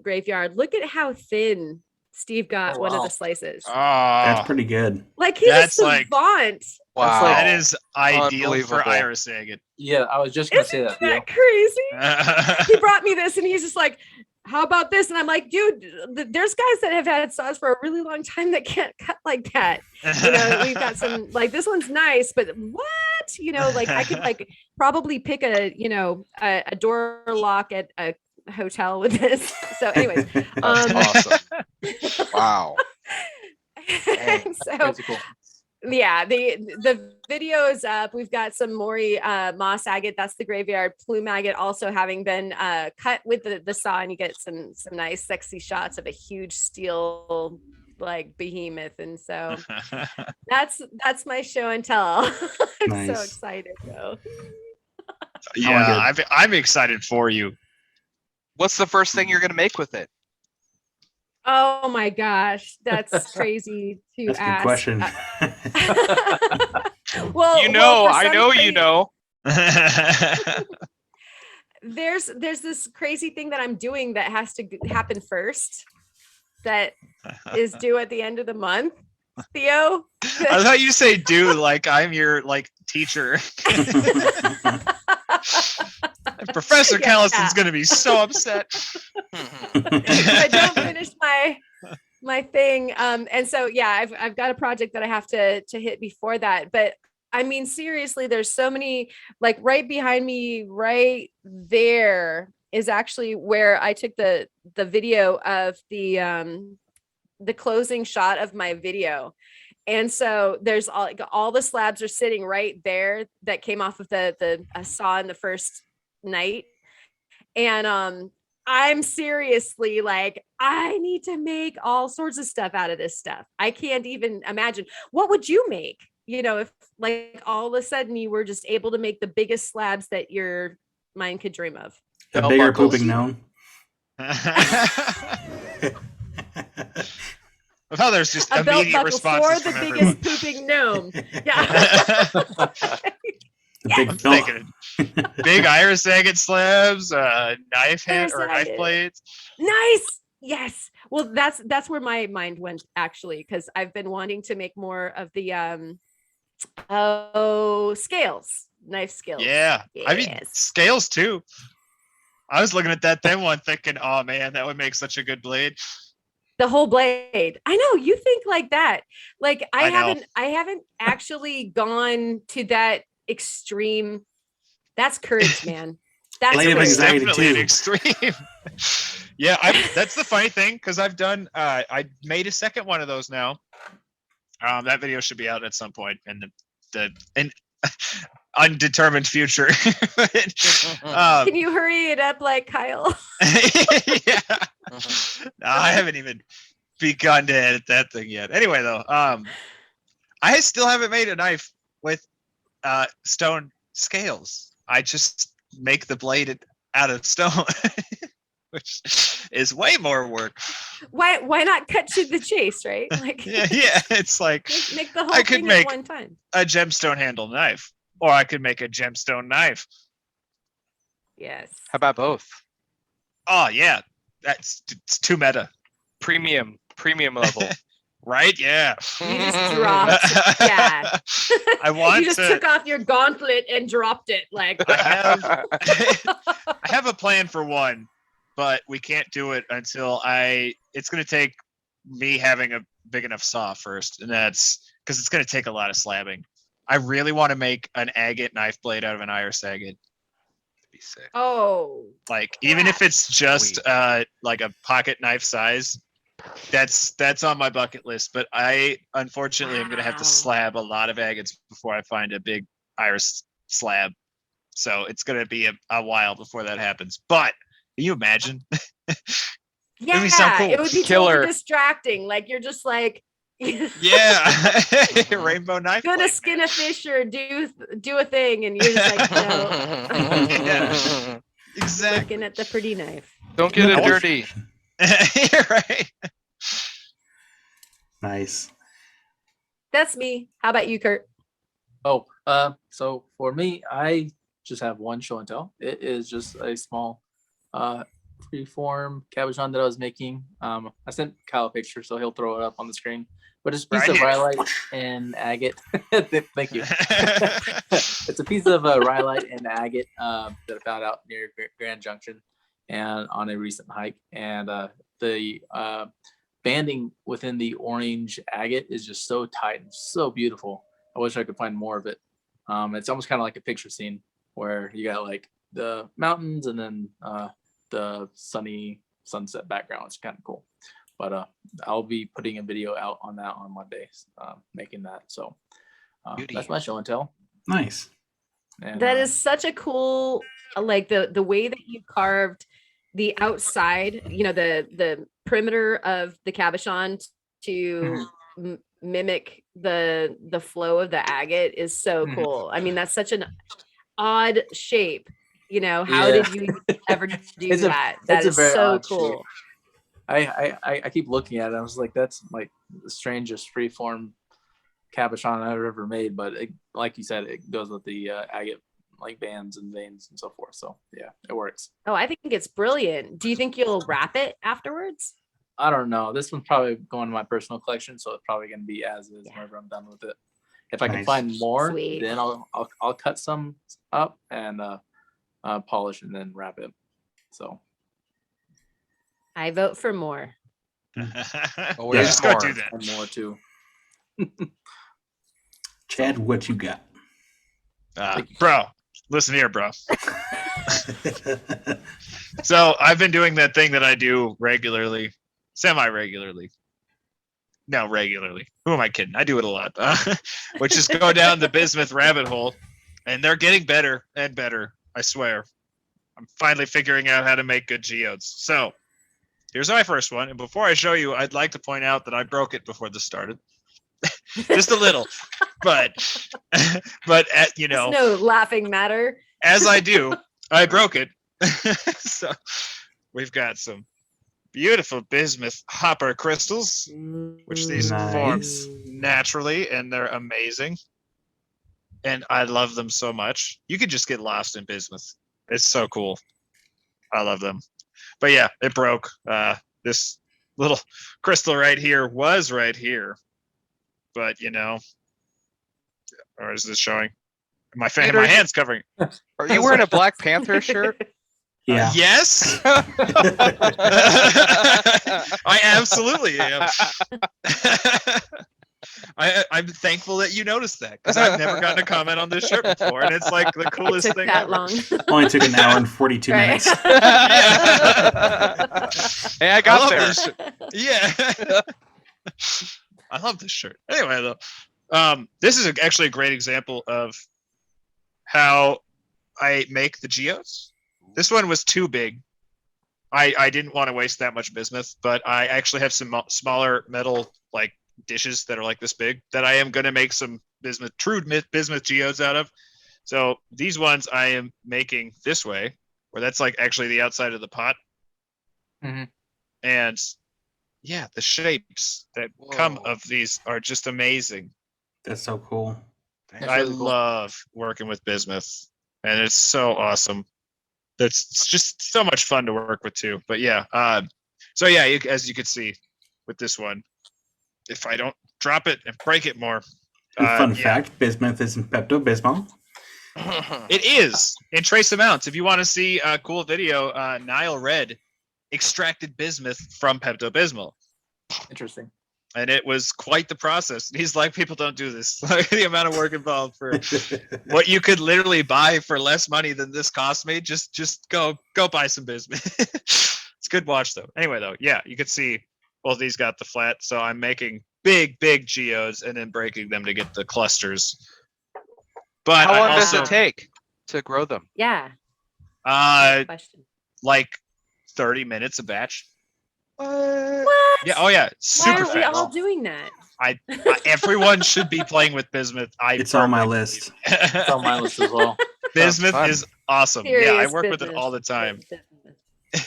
S3: graveyard. Look at how thin Steve got one of the slices.
S1: That's pretty good.
S3: Like he's a savant.
S2: Wow,
S5: that is ideal for
S2: Unbelievable.
S5: iris agate.
S4: Yeah, I was just gonna say that.
S3: Isn't that crazy? He brought me this and he's just like, how about this? And I'm like, dude, there's guys that have had saws for a really long time that can't cut like that. We've got some, like, this one's nice, but what? Like I could like probably pick a door lock at a hotel with this. So anyways,
S2: awesome. Wow.
S3: So
S4: Cool.
S3: yeah, the video is up. We've got some Maury moss agate. That's the graveyard plume agate also having been cut with the saw, and you get some nice sexy shots of a huge steel like behemoth. And so that's my show and tell. I'm
S1: Nice.
S3: so excited though.
S5: Yeah, I'm excited for you.
S2: What's the first thing you're going to make with it?
S3: Oh my gosh, that's crazy to
S1: That's a
S3: ask.
S1: good question.
S3: Well,
S2: I know you know.
S3: There's this crazy thing that I'm doing that has to happen first. That is due at the end of the month. Theo,
S5: I thought you say "dude" like I'm your teacher. Professor Kellison's gonna be so upset.
S3: I don't finish my thing. And so yeah, I've got a project that I have to hit before that. But I mean, seriously, there's so many, like right behind me, right there is actually where I took the video of the closing shot of my video. And so there's all the slabs are sitting right there that came off of the saw in the first night. And I'm seriously like, I need to make all sorts of stuff out of this stuff. I can't even imagine. What would you make? If like all of a sudden you were just able to make the biggest slabs that your mind could dream of.
S1: A
S2: Bell
S1: bigger
S2: buckles.
S1: pooping gnome.
S5: Of how there's just
S3: A belt
S5: immediate
S3: buckle
S5: responses
S3: for the
S5: from
S3: biggest
S5: everyone.
S3: pooping gnome. Yeah.
S1: The
S5: I'm
S1: big belt.
S5: thinking big iris agate slabs, knife
S3: Iris
S5: knife
S3: agate.
S5: blades.
S3: Nice. Yes. Well, that's where my mind went actually, because I've been wanting to make more of the scales, knife scales.
S5: Yeah. I mean,
S3: Yes.
S5: scales too. I was looking at that then one thinking, oh man, that would make such a good blade.
S3: The whole blade. I know you think like that. Like
S5: I know.
S3: I haven't actually gone to that extreme. That's courage, man. That's
S1: Blade of
S3: courage.
S5: It's
S1: anxiety,
S5: definitely an
S1: too.
S5: extreme. Yeah, that's the funny thing, because I've done I made a second one of those now. That video should be out at some point in the undetermined future.
S3: Can you hurry it up like Kyle?
S5: Yeah. No, I haven't even begun to edit that thing yet. Anyway, though, I still haven't made a knife with stone scales. I just make the blade out of stone, which is way more work.
S3: Why not cut to the chase, right? Like
S5: Yeah, it's like
S3: make the whole
S5: I could
S3: thing
S5: make
S3: at one time.
S5: a gemstone handle knife, or I could make a gemstone knife.
S3: Yes.
S2: How about both?
S5: Oh yeah, it's too meta,
S2: Premium level.
S5: right? Yeah.
S3: You just dropped. Yeah.
S5: I want
S3: You just
S5: to.
S3: took off your gauntlet and dropped it. Like
S5: I have a plan for one, but we can't do it until it's going to take me having a big enough saw first, and that's because it's going to take a lot of slabbing. I really want to make an agate knife blade out of an iris agate.
S2: Be sick.
S3: oh.
S5: Like even if it's just like a pocket knife size, that's on my bucket list. But I unfortunately am going to have to
S3: Wow.
S5: slab a lot of agates before I find a big iris slab. So it's going to be a while before that happens. But can you imagine?
S3: Yeah,
S5: be so cool.
S3: it would be
S2: Killer.
S3: totally distracting. Like you're just like
S5: Yeah, rainbow knife.
S3: gonna
S5: blade,
S3: skin
S5: man.
S3: a fish or do a thing, and you're just like, no,
S5: Yeah. Exactly.
S3: looking at the pretty knife.
S2: Don't get it
S1: No.
S2: dirty.
S5: You're right.
S1: Nice.
S3: That's me. How about you, Kurt?
S4: Oh, so for me, I just have one show and tell. It is just a small freeform cabochon that I was making. I sent Kyle a picture, so he'll throw it up on the screen. But it's a piece of
S5: Right.
S4: rhyolite and agate. Thank you. It's a piece of rhyolite and agate that I found out near Grand Junction and on a recent hike. And the banding within the orange agate is just so tight and so beautiful. I wish I could find more of it. It's almost kind of like a picture scene where you got like the mountains and then the sunny sunset background. It's kind of cool. But I'll be putting a video out on that on Monday, making that. So
S2: Beauty.
S4: that's my show and tell.
S1: Nice.
S4: And,
S3: That is such a cool, like the way that you carved the outside, you know, the perimeter of the cabochon to mimic the flow of the agate is so
S4: Mhm.
S3: cool. I mean, that's such an odd shape. You know, how
S4: Yeah.
S3: did you ever do
S4: It's
S3: that?
S4: it's
S3: That
S4: a
S3: is
S4: very
S3: so
S4: odd shape.
S3: cool.
S4: I keep looking at it. I was like, that's like the strangest freeform cabochon I've ever made. But it, like you said, it goes with the agate like bands and veins and so forth. So yeah, it works.
S3: Oh, I think it's brilliant. Do you think you'll wrap it afterwards?
S4: I don't know. This one's probably going to my personal collection, so it's probably going to be as is whenever I'm done with it. If I can
S1: Nice.
S4: find more,
S3: Sweet.
S4: then I'll cut some up and polish and then wrap it. So
S3: I vote for more.
S2: Always
S5: Just go
S2: more.
S5: do that.
S4: and more too.
S1: Chad, what you got?
S5: Bro, listen here, bro. So I've been doing that thing that I do regularly, semi-regularly. No, regularly. Who am I kidding? I do it a lot, which is go down the bismuth rabbit hole, and they're getting better and better. I swear. I'm finally figuring out how to make good geodes. So here's my first one, and before I show you, I'd like to point out that I broke it before this started, just a little, but you know,
S3: There's no laughing matter.
S5: as I do, I broke it. So we've got some beautiful bismuth hopper crystals, which these form
S1: Nice.
S5: naturally, and they're amazing. And I love them so much. You could just get lost in bismuth. It's so cool. I love them. But yeah, it broke. This little crystal right here was right here, but or is this showing? My hand's covering.
S2: Are you wearing a Black Panther shirt?
S1: Yeah.
S5: Yes. I absolutely am. I'm thankful that you noticed that, because I've never gotten a comment on this shirt before, and it's like the coolest
S3: Took
S5: thing
S3: that
S5: ever.
S3: long.
S1: Only took an hour and 42 minutes.
S2: Hey, I got
S5: love
S2: there.
S5: this shirt. Yeah. I love this shirt. Anyway, though, this is actually a great example of how I make the geodes. This one was too big. I didn't want to waste that much bismuth, but I actually have some smaller metal like dishes that are like this big that I am going to make some true bismuth geodes out of. So these ones I am making this way, where that's like actually the outside of the pot.
S4: Mhm.
S5: And yeah, the shapes that come of these are just amazing.
S1: That's so cool.
S4: That's
S5: I
S4: really cool.
S5: love working with bismuth, and it's so awesome. It's just so much fun to work with too. But yeah, so yeah, as you can see with this one, if I don't drop it and break it more,
S1: And fun
S5: yeah.
S1: fact, bismuth is in Pepto-Bismol.
S5: It is in trace amounts. If you want to see a cool video, Niall Red extracted bismuth from Pepto-Bismol,
S4: Interesting.
S5: and it was quite the process. He's like, people don't do this. Like, the amount of work involved for what you could literally buy for less money than this cost me. Just go buy some bismuth. It's a good watch though. Anyway though, yeah, you can see both these got the flat. So I'm making big geodes and then breaking them to get the clusters. But
S2: How
S5: I
S2: long does
S5: also,
S2: it take to grow them?
S3: Yeah.
S5: Uh,
S3: Question.
S5: like 30 minutes a batch.
S3: What?
S5: Yeah. Oh yeah.
S3: Why
S5: Super
S3: are we
S5: fast.
S3: all doing that?
S5: Everyone should be playing with bismuth.
S1: It's on my
S5: firmly
S1: list.
S5: believe.
S4: It's on my list as well.
S5: Bismuth
S2: fun.
S5: is awesome. Yeah, I
S3: Serious
S5: work with it
S3: business.
S5: all the time.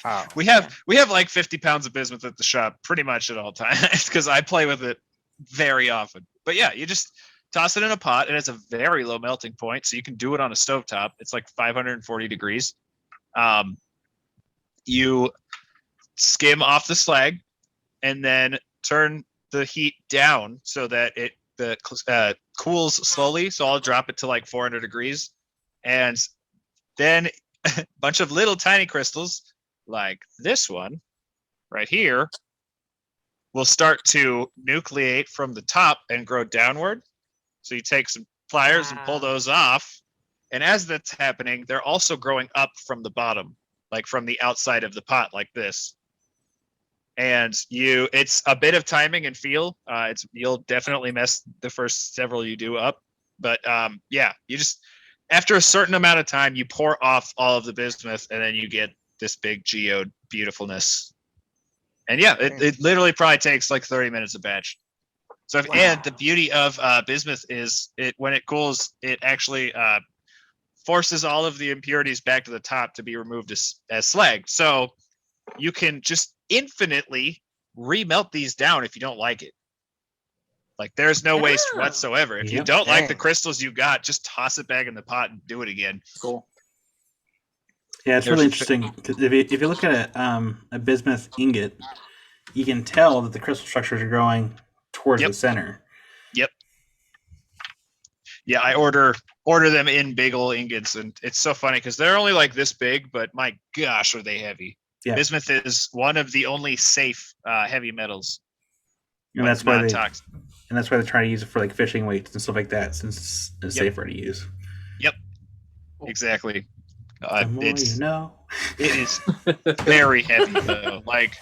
S2: Wow.
S5: We have like 50 pounds of bismuth at the shop pretty much at all times, because I play with it very often. But yeah, you just toss it in a pot, and it's a very low melting point, so you can do it on a stovetop. It's like 540 degrees. You skim off the slag, and then turn the heat down so that it cools slowly. So I'll drop it to like 400 degrees, and then a bunch of little tiny crystals like this one right here will start to nucleate from the top and grow downward. So you take some pliers and pull
S3: Wow.
S5: those off, and as that's happening, they're also growing up from the bottom, like from the outside of the pot, like this. And it's a bit of timing and feel. You'll definitely mess the first several you do up, but yeah, you just, after a certain amount of time, you pour off all of the bismuth, and then you get this big geode beautifulness. And yeah, it literally probably takes like 30 minutes a batch. So and the beauty of bismuth is when it cools, it actually forces all of the impurities back to the top to be removed as slag. So you can just infinitely remelt these down if you don't like it. Like, there's no waste
S3: Oh.
S5: whatsoever. If you
S1: Yep.
S5: don't like the
S2: Dang.
S5: crystals you got, just toss it back in the pot and do it again.
S4: Cool.
S1: Yeah, it's really interesting. 'Cause if you look at a bismuth ingot, you can tell that the crystal structures are growing towards
S5: Yep.
S1: the center.
S5: Yeah, I order them in big old ingots, and it's so funny because they're only like this big, but my gosh, are they heavy.
S1: Yeah.
S5: Bismuth is one of the only safe heavy metals.
S1: And
S5: but
S1: that's why
S5: non-toxic.
S1: they try to use it for like fishing weights and stuff like that, since it's
S5: Yep.
S1: safer to use.
S5: Exactly.
S1: The more
S5: It
S1: you know.
S5: is very heavy though. Like,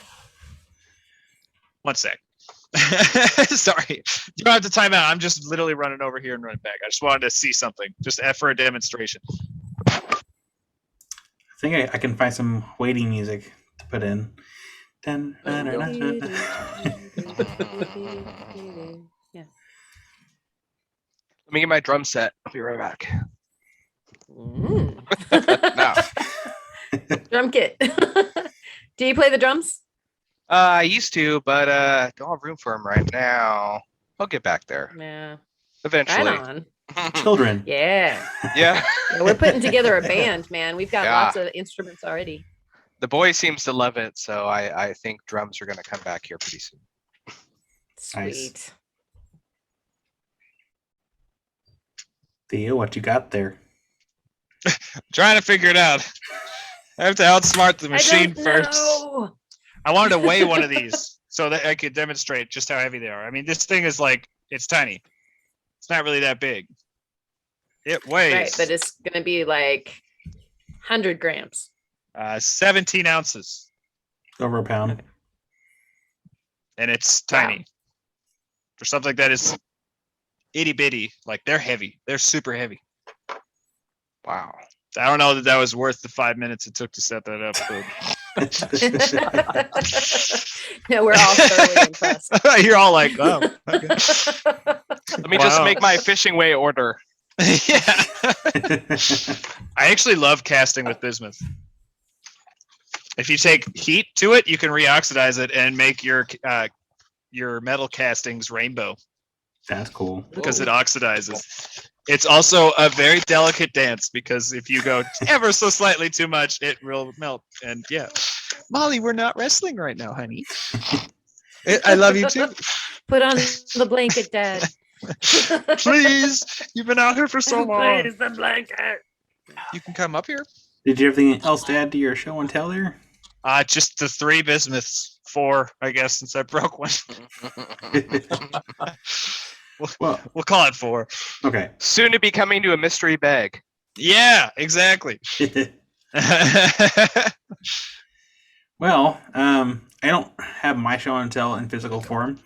S5: one sec. Sorry, you don't have to time out. I'm just literally running over here and running back. I just wanted to see something, just for a demonstration.
S1: I think I can find some waiting music to put in. Dun, dun,
S4: There
S1: dun,
S4: we
S1: dun, dun.
S3: Yeah.
S2: Let me get my drum set. I'll be right back.
S3: Now. Drum kit. Do you play the drums?
S2: I used to, but don't have room for them right now. I'll get back there
S3: Yeah.
S2: eventually.
S3: Right on.
S1: Children.
S3: Yeah.
S2: Yeah.
S3: Yeah, we're putting together a band, man. We've got
S2: Yeah.
S3: lots of instruments already.
S2: The boy seems to love it, so I think drums are going to come back here pretty soon.
S3: Sweet.
S1: Nice. Theo, what you got there?
S5: Trying to figure it out. I have to outsmart the machine first.
S3: Know.
S5: I wanted to weigh one of these so that I could demonstrate just how heavy they are. I mean, this thing is like, it's tiny. It's not really that big. It weighs
S3: Right, but it's gonna be like 100 grams.
S5: 17 ounces,
S1: Over a pound.
S5: and it's
S3: Wow.
S5: tiny. For something that is itty bitty, like they're heavy. They're super heavy.
S2: Wow.
S5: I don't know that was worth the 5 minutes it took to set that up.
S3: No, we're all thoroughly impressed.
S5: But you're all like, oh, okay.
S2: Let me just
S5: Wow.
S2: make my fishing weigh order.
S5: Yeah. I actually love casting with bismuth. If you take heat to it, you can reoxidize it and make your metal castings rainbow
S1: That's cool.
S5: because it oxidizes. It's also a very delicate dance because if you go ever so slightly too much, it will melt. And yeah, Molly, we're not wrestling right now, honey. I love you too.
S3: Put on the blanket, Dad.
S5: Please, you've been out here for so long.
S3: Please, the blanket.
S5: You can come up here.
S1: Did you have anything else to add to your show and tell there?
S5: Just the 3 bismuths, 4, I guess, since I broke one.
S1: Well,
S5: We'll call it 4.
S1: okay.
S2: Soon to be coming to a mystery bag.
S5: Yeah, exactly.
S1: Well, I don't have my show and tell in physical form,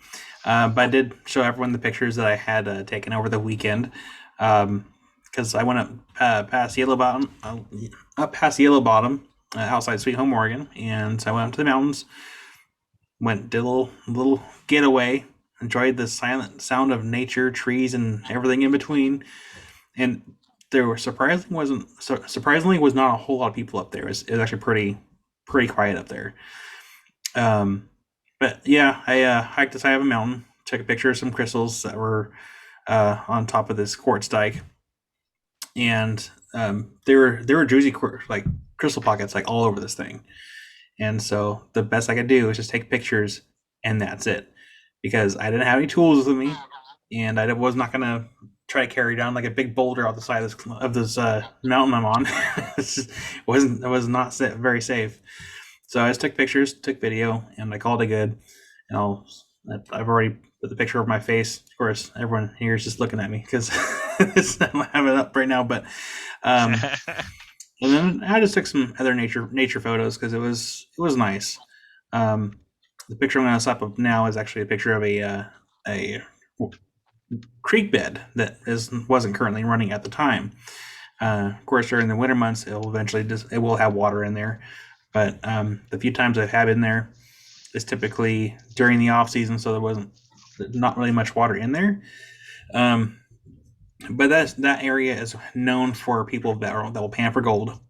S1: but I did show everyone the pictures that I had taken over the weekend. Because I went up past Yellow Bottom, outside Sweet Home, Oregon, and so I went up to the mountains. Did a little getaway, enjoyed the silent sound of nature, trees, and everything in between. And there were surprisingly was not a whole lot of people up there. It was actually pretty quiet up there. But yeah, I hiked the side of a mountain, took a picture of some crystals that were on top of this quartz dike, and there were juicy crystal pockets like all over this thing. And so the best I could do was just take pictures, and that's it, because I didn't have any tools with me, and I was not gonna try to carry down like a big boulder off the side of this mountain I'm on. It was not very safe. So I just took pictures, took video, and I called it good. And I've already put the picture of my face. Of course, everyone here is just looking at me because I don't have it up right now. But and then I just took some other nature photos because it was nice. The picture I'm going to slap up now is actually a picture of a creek bed that wasn't currently running at the time. Of course, during the winter months, it will have water in there. But the few times I've had in there is typically during the off season, so there wasn't not really much water in there. But that area is known for people that will pan for gold.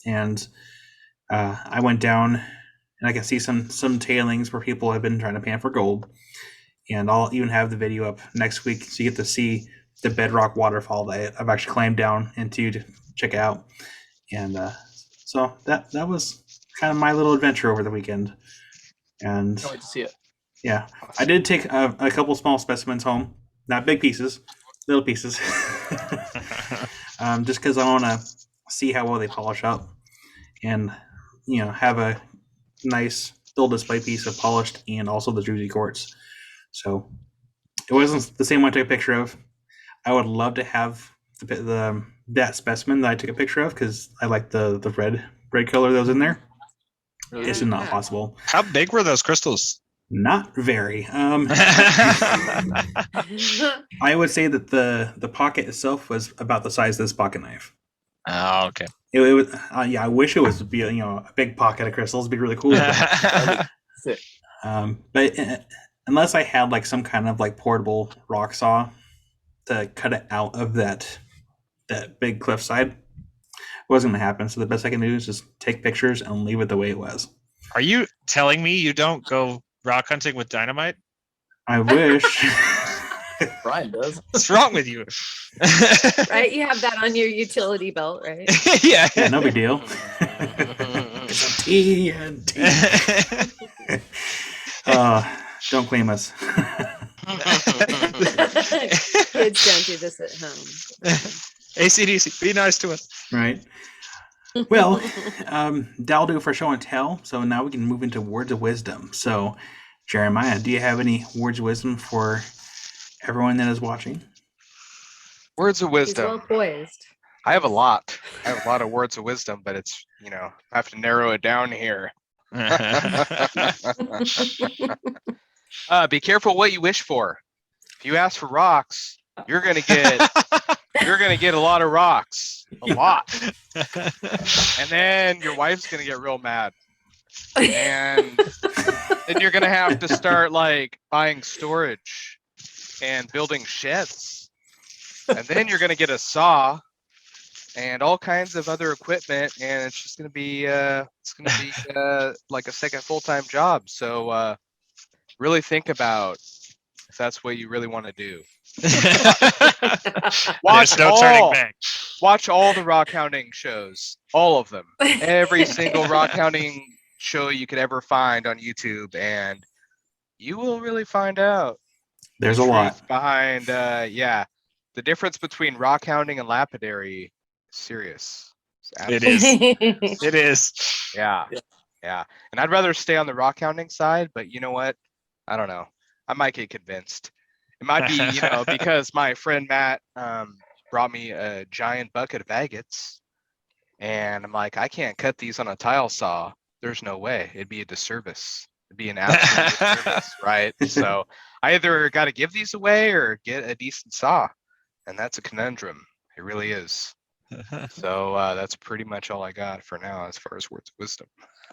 S1: And I went down, and I can see some tailings where people have been trying to pan for gold. And I'll even have the video up next week, so you get to see the bedrock waterfall that I've actually climbed down into to check out. And so that was kind of my little adventure over the weekend. And
S4: Can't wait to see it.
S1: yeah, I did take a couple small specimens home, not big pieces, little pieces, just because I want to see how well they polish up, and have a nice full display piece of polished and also the juicy quartz. So it wasn't the same one I took a picture of. I would love to have that specimen that I took a picture of because I like the red color that was in there. It's just not possible.
S5: How big were those crystals?
S1: Not very. I would say that the pocket itself was about the size of this pocket knife.
S5: Oh, okay.
S1: It was, yeah. I wish it was a big pocket of crystals. It'd be really cool.
S4: Sick.
S1: But unless I had like some kind of like portable rock saw to cut it out of that big cliffside, it wasn't gonna happen. So the best I can do is just take pictures and leave it the way it was.
S5: Are you telling me you don't go rock hunting with dynamite?
S1: I wish.
S4: Brian does.
S5: What's wrong with you?
S3: Right? You have that on your utility belt, right?
S5: Yeah.
S1: Yeah, no big deal. TNT. Don't claim us.
S3: Kids don't do this at home.
S5: AC/DC, be nice to us.
S1: Right. Well, that'll do for show and tell. So now we can move into words of wisdom. So, Jeremiah, do you have any words of wisdom for everyone that is watching?
S2: Words of
S3: He's
S2: wisdom.
S3: well poised.
S2: I have a lot. I have a lot of words of wisdom, but it's, I have to narrow it down here. Be careful what you wish for. If you ask for rocks, you're gonna get a lot of rocks. A lot. And then your wife's gonna get real mad. And then you're gonna have to start like buying storage and building sheds. And then you're gonna get a saw and all kinds of other equipment, and it's just gonna be like a second full-time job. So really think about if that's what you really want to do.
S5: There's no turning back.
S2: Watch all the rock hounding shows, all of them, every single rock hounding show you could ever find on YouTube, and you will really find out.
S1: There's
S2: the
S1: a lot
S2: truth behind. The difference between rock hounding and lapidary is serious.
S5: It is. It is.
S2: Yeah. And I'd rather stay on the rock hounding side, but you know what? I don't know. I might get convinced. It might be, because my friend Matt brought me a giant bucket of agates, and I'm like, I can't cut these on a tile saw. There's no way. It'd be a disservice. It'd be an absolute disservice, right? So I either got to give these away or get a decent saw, and that's a conundrum. It really is. So that's pretty much all I got for now as far as words of wisdom.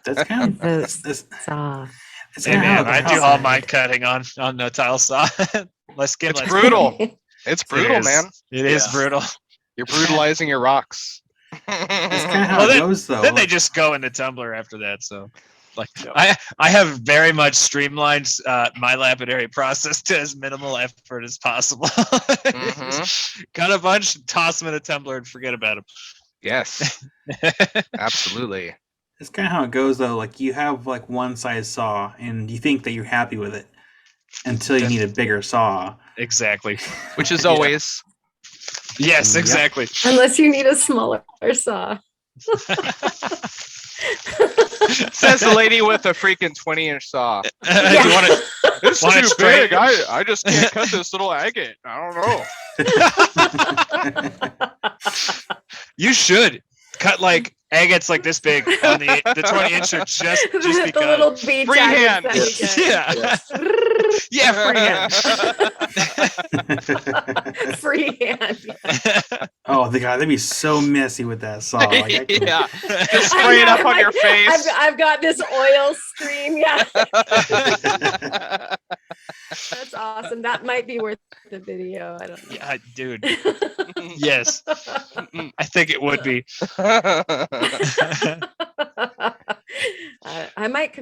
S1: That's kind of
S3: Saw.
S5: Hey man, I do all my cutting on the tile saw. It's
S2: brutal. It's brutal, man.
S5: It is brutal.
S2: You're brutalizing your rocks.
S1: That's kind of how it goes, though.
S5: Then they just go in the tumbler after that. So, I have very much streamlined my lapidary process to as minimal effort as possible. Cut a bunch, toss them in a tumbler, and forget about them.
S2: Yes, absolutely.
S1: It's kind of how it goes, though. Like, you have like one size saw, and you think that you're happy with it until you need a bigger saw.
S5: Exactly.
S2: Which is always.
S5: Yes, exactly.
S3: Unless you need a smaller saw.
S2: Says the lady with a freaking 20-inch saw.
S3: Yeah.
S2: You want it? It's
S5: Want it
S2: too
S5: straight?
S2: big. I just can't cut this little agate. I don't know.
S5: You should cut like agates like this big on the 20-inch just
S3: the
S5: because.
S3: little bead
S2: Freehand.
S5: Freehand.
S3: Freehand.
S1: Oh, that'd be so messy with that saw. Like,
S2: Yeah, just spray it up on your face.
S3: I've got this oil stream. Yeah, that's awesome. That might be worth the video. I don't know.
S5: Yeah, dude. Yes, I think it would be.
S3: I might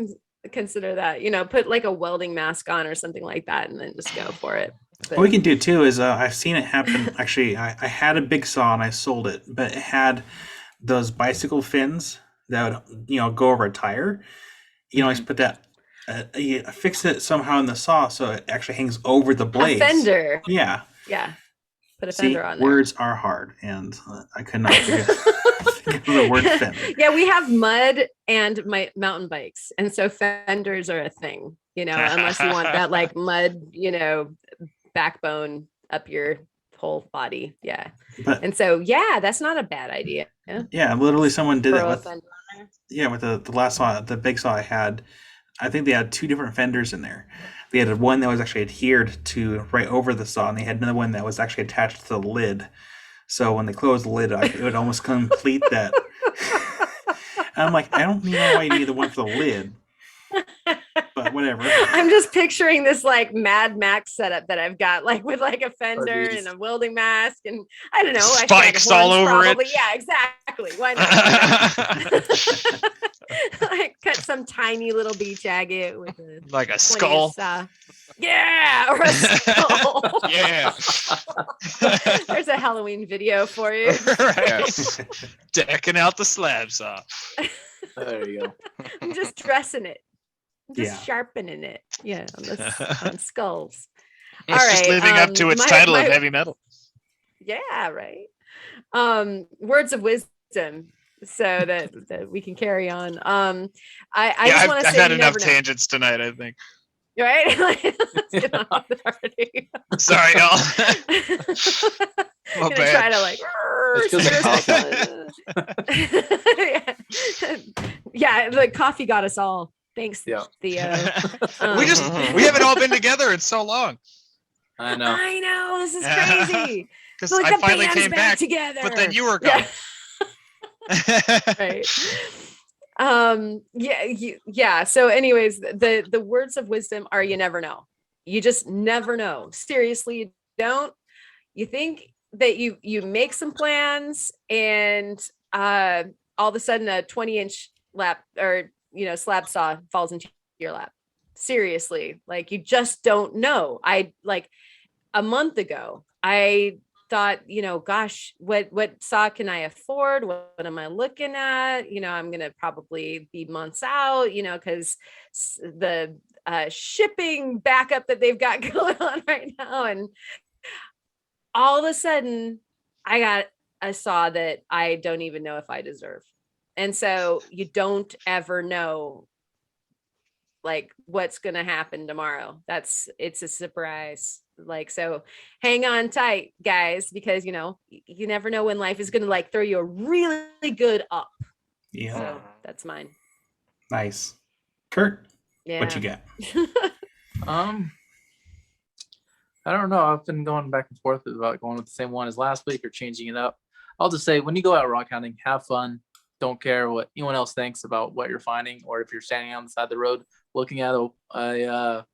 S3: consider that. Put like a welding mask on or something like that, and then just go for it. But
S1: what we can do too is I've seen it happen. Actually, I had a big saw and I sold it, but it had those bicycle fins that would go over a tire. Just put that. You fix it somehow in the saw so it actually hangs over the blades.
S3: a fender.
S1: Yeah.
S3: Put a fender on there.
S1: Words are hard, and I could not think of the word fender.
S3: Yeah, we have mud and mountain bikes, and so fenders are a thing. Unless you want that like mud, backbone up your whole body. Yeah. And so that's not a bad idea.
S1: Yeah, literally someone did
S3: Throw
S1: it
S3: a
S1: with
S3: fender on there.
S1: with the last saw, the big saw I had. I think they had two different fenders in there. They had one that was actually adhered to right over the saw, and they had another one that was actually attached to the lid. So when they closed the lid, it would almost complete that. And I'm like, I don't know why you need the one for the lid. But whatever.
S3: I'm just picturing this like Mad Max setup that I've got, like with like a fender and a welding mask, and I don't know,
S5: spikes all over it.
S3: Yeah, exactly. Why not? I cut some tiny little beach agate with
S5: like a skull.
S3: Yeah, or a skull.
S5: Yeah.
S3: There's a Halloween video for you.
S5: Right. Decking out the slab saw.
S4: There you go.
S3: I'm just dressing it. I'm just
S1: Yeah.
S3: sharpening it. Yeah, on skulls.
S5: It's
S3: All
S5: just
S3: right,
S5: living up to its title of heavy metal.
S3: Yeah, right. Words of wisdom, so that we can carry on. I just want to
S5: I've
S3: say
S5: had
S3: you
S5: enough
S3: never know.
S5: tangents tonight, I think.
S3: Right? Let's get on with it already.
S5: Sorry, y'all.
S3: I'm
S5: My
S3: gonna try
S5: bad.
S3: to like yeah, the coffee got us all. Thanks,
S4: Yeah.
S3: Theo.
S5: we haven't all been together in so long.
S4: I know.
S3: I know, this is crazy.
S5: Because
S3: Like,
S5: I
S3: the
S5: finally
S3: band's
S5: came back,
S3: together.
S5: but then you were gone.
S3: Right. Yeah. So anyways, the words of wisdom are you never know. You just never know. Seriously, you don't. You think that you make some plans and all of a sudden a 20-inch lap or slab saw falls into your lap. Seriously, like you just don't know. I like a month ago, I thought, gosh, what saw can I afford? What am I looking at? I'm going to probably be months out, because the shipping backup that they've got going on right now. And all of a sudden I got a saw that I don't even know if I deserve. And so you don't ever know like what's going to happen tomorrow. It's a surprise. Like, so hang on tight, guys, because you never know when life is going to like throw you a really good up.
S1: Yeah.
S3: So that's mine.
S1: Nice. Kurt,
S3: Yeah.
S1: what you got?
S4: I don't know. I've been going back and forth about going with the same one as last week or changing it up. I'll just say, when you go out rock hounding, have fun. Don't care what anyone else thinks about what you're finding, or if you're standing on the side of the road looking at a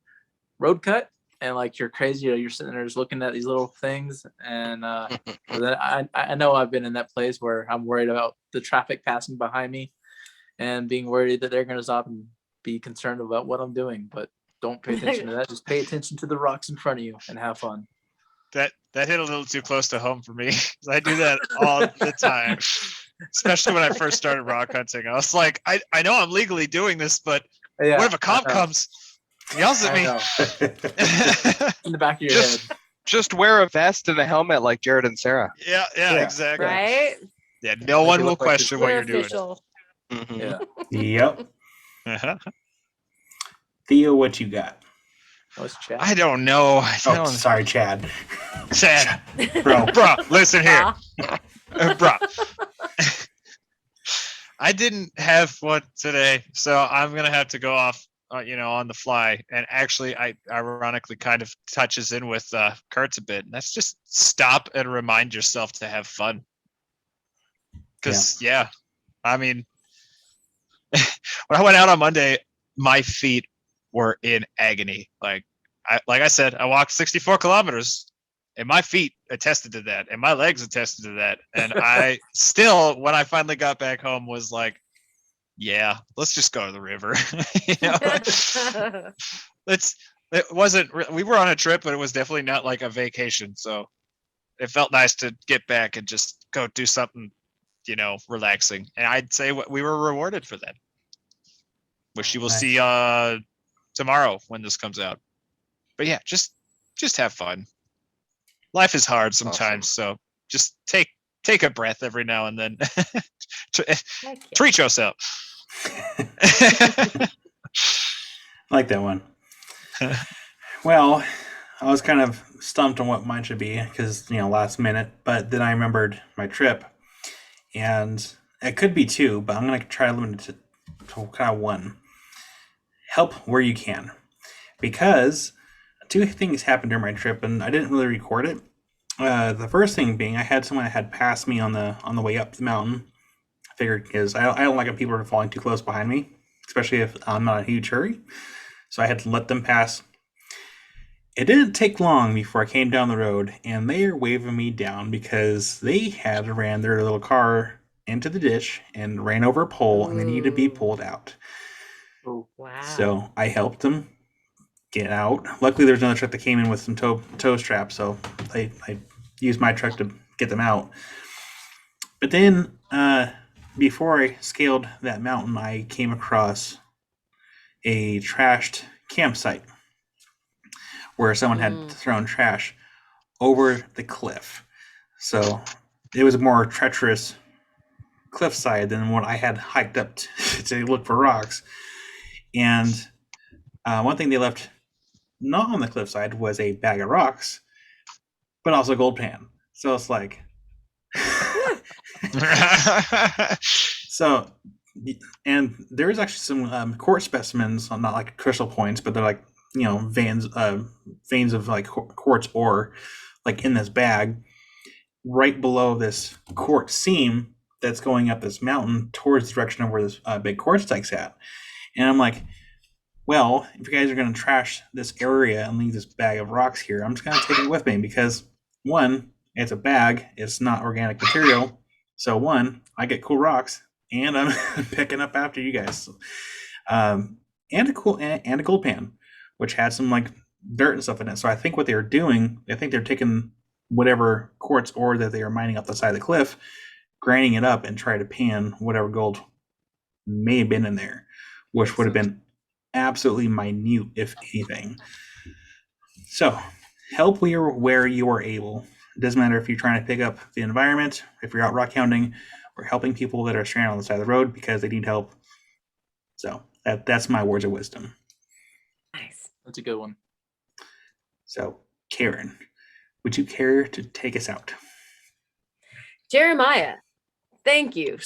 S4: road cut and like you're crazy, you're sitting there just looking at these little things. And then I know I've been in that place where I'm worried about the traffic passing behind me and being worried that they're going to stop and be concerned about what I'm doing. But don't pay attention to that. Just pay attention to the rocks in front of you and have fun.
S5: That hit a little too close to home for me. I do that all the time, especially when I first started rock hunting. I was like, I know I'm legally doing this, but what if a cop comes and yells at me?
S4: In the back of your head.
S2: Just wear a vest and a helmet like Jared and Sarah.
S5: Yeah, exactly.
S3: Right?
S5: Yeah, no one will
S4: look like
S5: question what
S3: We're
S5: you're doing.
S3: official.
S4: Yeah.
S1: Yep.
S5: Uh-huh.
S1: Theo, what you got?
S4: That was Chad.
S5: I don't know.
S1: Oh, sorry, Chad.
S5: Chad,
S1: Bro.
S5: listen here.
S3: Ah.
S5: Bro. I didn't have one today, so I'm gonna have to go off, on the fly. And actually, I ironically kind of touches in with Kurt's a bit. And that's just stop and remind yourself to have fun. Because I mean, when I went out on Monday, my feet were in agony. Like I said, I walked 64 kilometers. And my feet attested to that, and my legs attested to that. And I still, when I finally got back home, was like, yeah, let's just go to the river. It wasn't, we were on a trip, but it was definitely not like a vacation. So it felt nice to get back and just go do something, relaxing. And I'd say we were rewarded for that, which you will see tomorrow when this comes out. But yeah, just have fun. Life is hard sometimes, so just take a breath every now and then. Treat yourself.
S1: I like that one. Well, I was kind of stumped on what mine should be because, last minute, but then I remembered my trip. And it could be two, but I'm going to try to limit it to kind of one. Help where you can. Because two things happened during my trip, and I didn't really record it. The first thing being, I had someone that had passed me on the way up the mountain. I figured because I don't like when people are falling too close behind me, especially if I'm not in a huge hurry. So I had to let them pass. It didn't take long before I came down the road, and they are waving me down because they had ran their little car into the ditch and ran over a pole, and they needed to be pulled out.
S3: Oh, wow.
S1: So I helped them get out. Luckily, there was another truck that came in with some tow straps, so I used my truck to get them out. But then before I scaled that mountain, I came across a trashed campsite where someone had thrown trash over the cliff. So it was a more treacherous cliffside than what I had hiked up to look for rocks. And one thing they left not on the cliffside was a bag of rocks, but also a gold pan. So it's like, so, and there is actually some quartz specimens, not like crystal points, but they're like, you know, veins of like quartz ore, like in this bag, right below this quartz seam that's going up this mountain towards the direction of where this big quartz dike's at. And I'm like, well, if you guys are going to trash this area and leave this bag of rocks here, I'm just going to take it with me because, one, it's a bag, it's not organic material. So, one, I get cool rocks, and I'm picking up after you guys. And a gold pan, which had some like dirt and stuff in it. So I think what they're doing, I think they're taking whatever quartz ore that they are mining up the side of the cliff, grinding it up and try to pan whatever gold may have been in there, which would have been absolutely minute, if anything. So help where you are able. It doesn't matter if you're trying to pick up the environment, if you're out rock hounding, or helping people that are stranded on the side of the road because they need help. So that's my words of wisdom.
S3: Nice.
S4: That's a good one.
S1: So, Karen, would you care to take us out?
S3: Jeremiah, thank you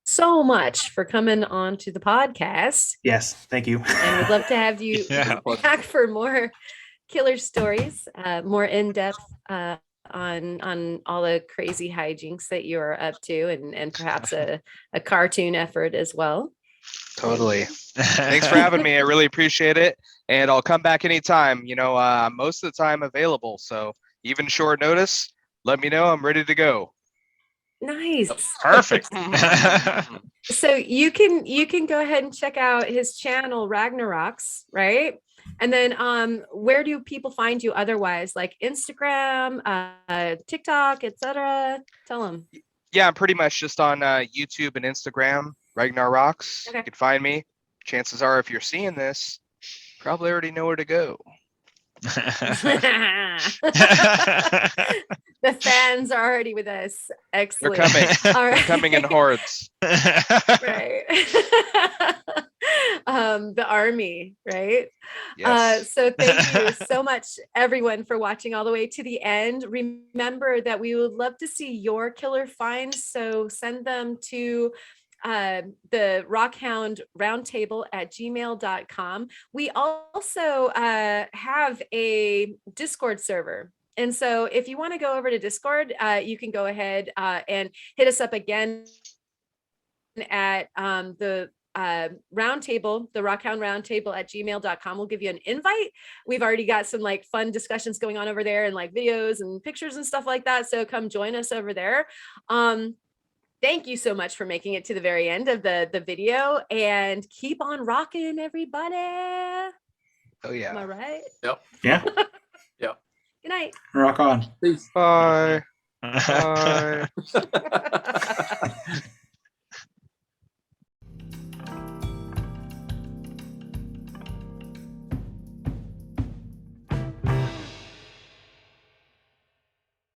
S3: so much for coming on to the podcast.
S1: Yes, thank you.
S3: And we'd love to have you
S5: Yeah.
S3: back for more killer stories, more in-depth on all the crazy hijinks that you're up to, and perhaps a cartoon effort as well.
S2: Totally. Thanks for having me. I really appreciate it. And I'll come back anytime. You know, I'm most of the time available. So even short notice, let me know. I'm ready to go.
S3: Nice.
S5: Perfect.
S3: So you can go ahead and check out his channel, Ragnar, right? And then where do people find you otherwise? Like Instagram, TikTok, etc. Tell them.
S2: Yeah, I'm pretty much just on YouTube and Instagram, Ragnar Rocks.
S3: Okay.
S2: You can find me. Chances are, if you're seeing this, probably already know where to go.
S3: The fans are already with us.
S2: They're
S3: Excellent.
S2: coming.
S3: All
S2: They're
S3: right.
S2: coming in hordes.
S3: Right. The army, right?
S2: Yes.
S3: So thank you so much, everyone, for watching all the way to the end. Remember that we would love to see your killer finds, so send them to the rockhoundroundtable@gmail.com. We also have a Discord server. And so if you want to go over to Discord, you can go ahead and hit us up again at the roundtable, the rockhoundroundtable@gmail.com. We'll give you an invite. We've already got some like fun discussions going on over there and like videos and pictures and stuff like that. So come join us over there. Thank you so much for making it to the very end of the video, and keep on rocking, everybody.
S2: Oh, yeah.
S3: Am I right?
S4: Yep.
S1: Yeah.
S4: Yep.
S3: Good night.
S1: Rock on.
S4: Peace.
S2: Bye. Bye.
S3: Bye.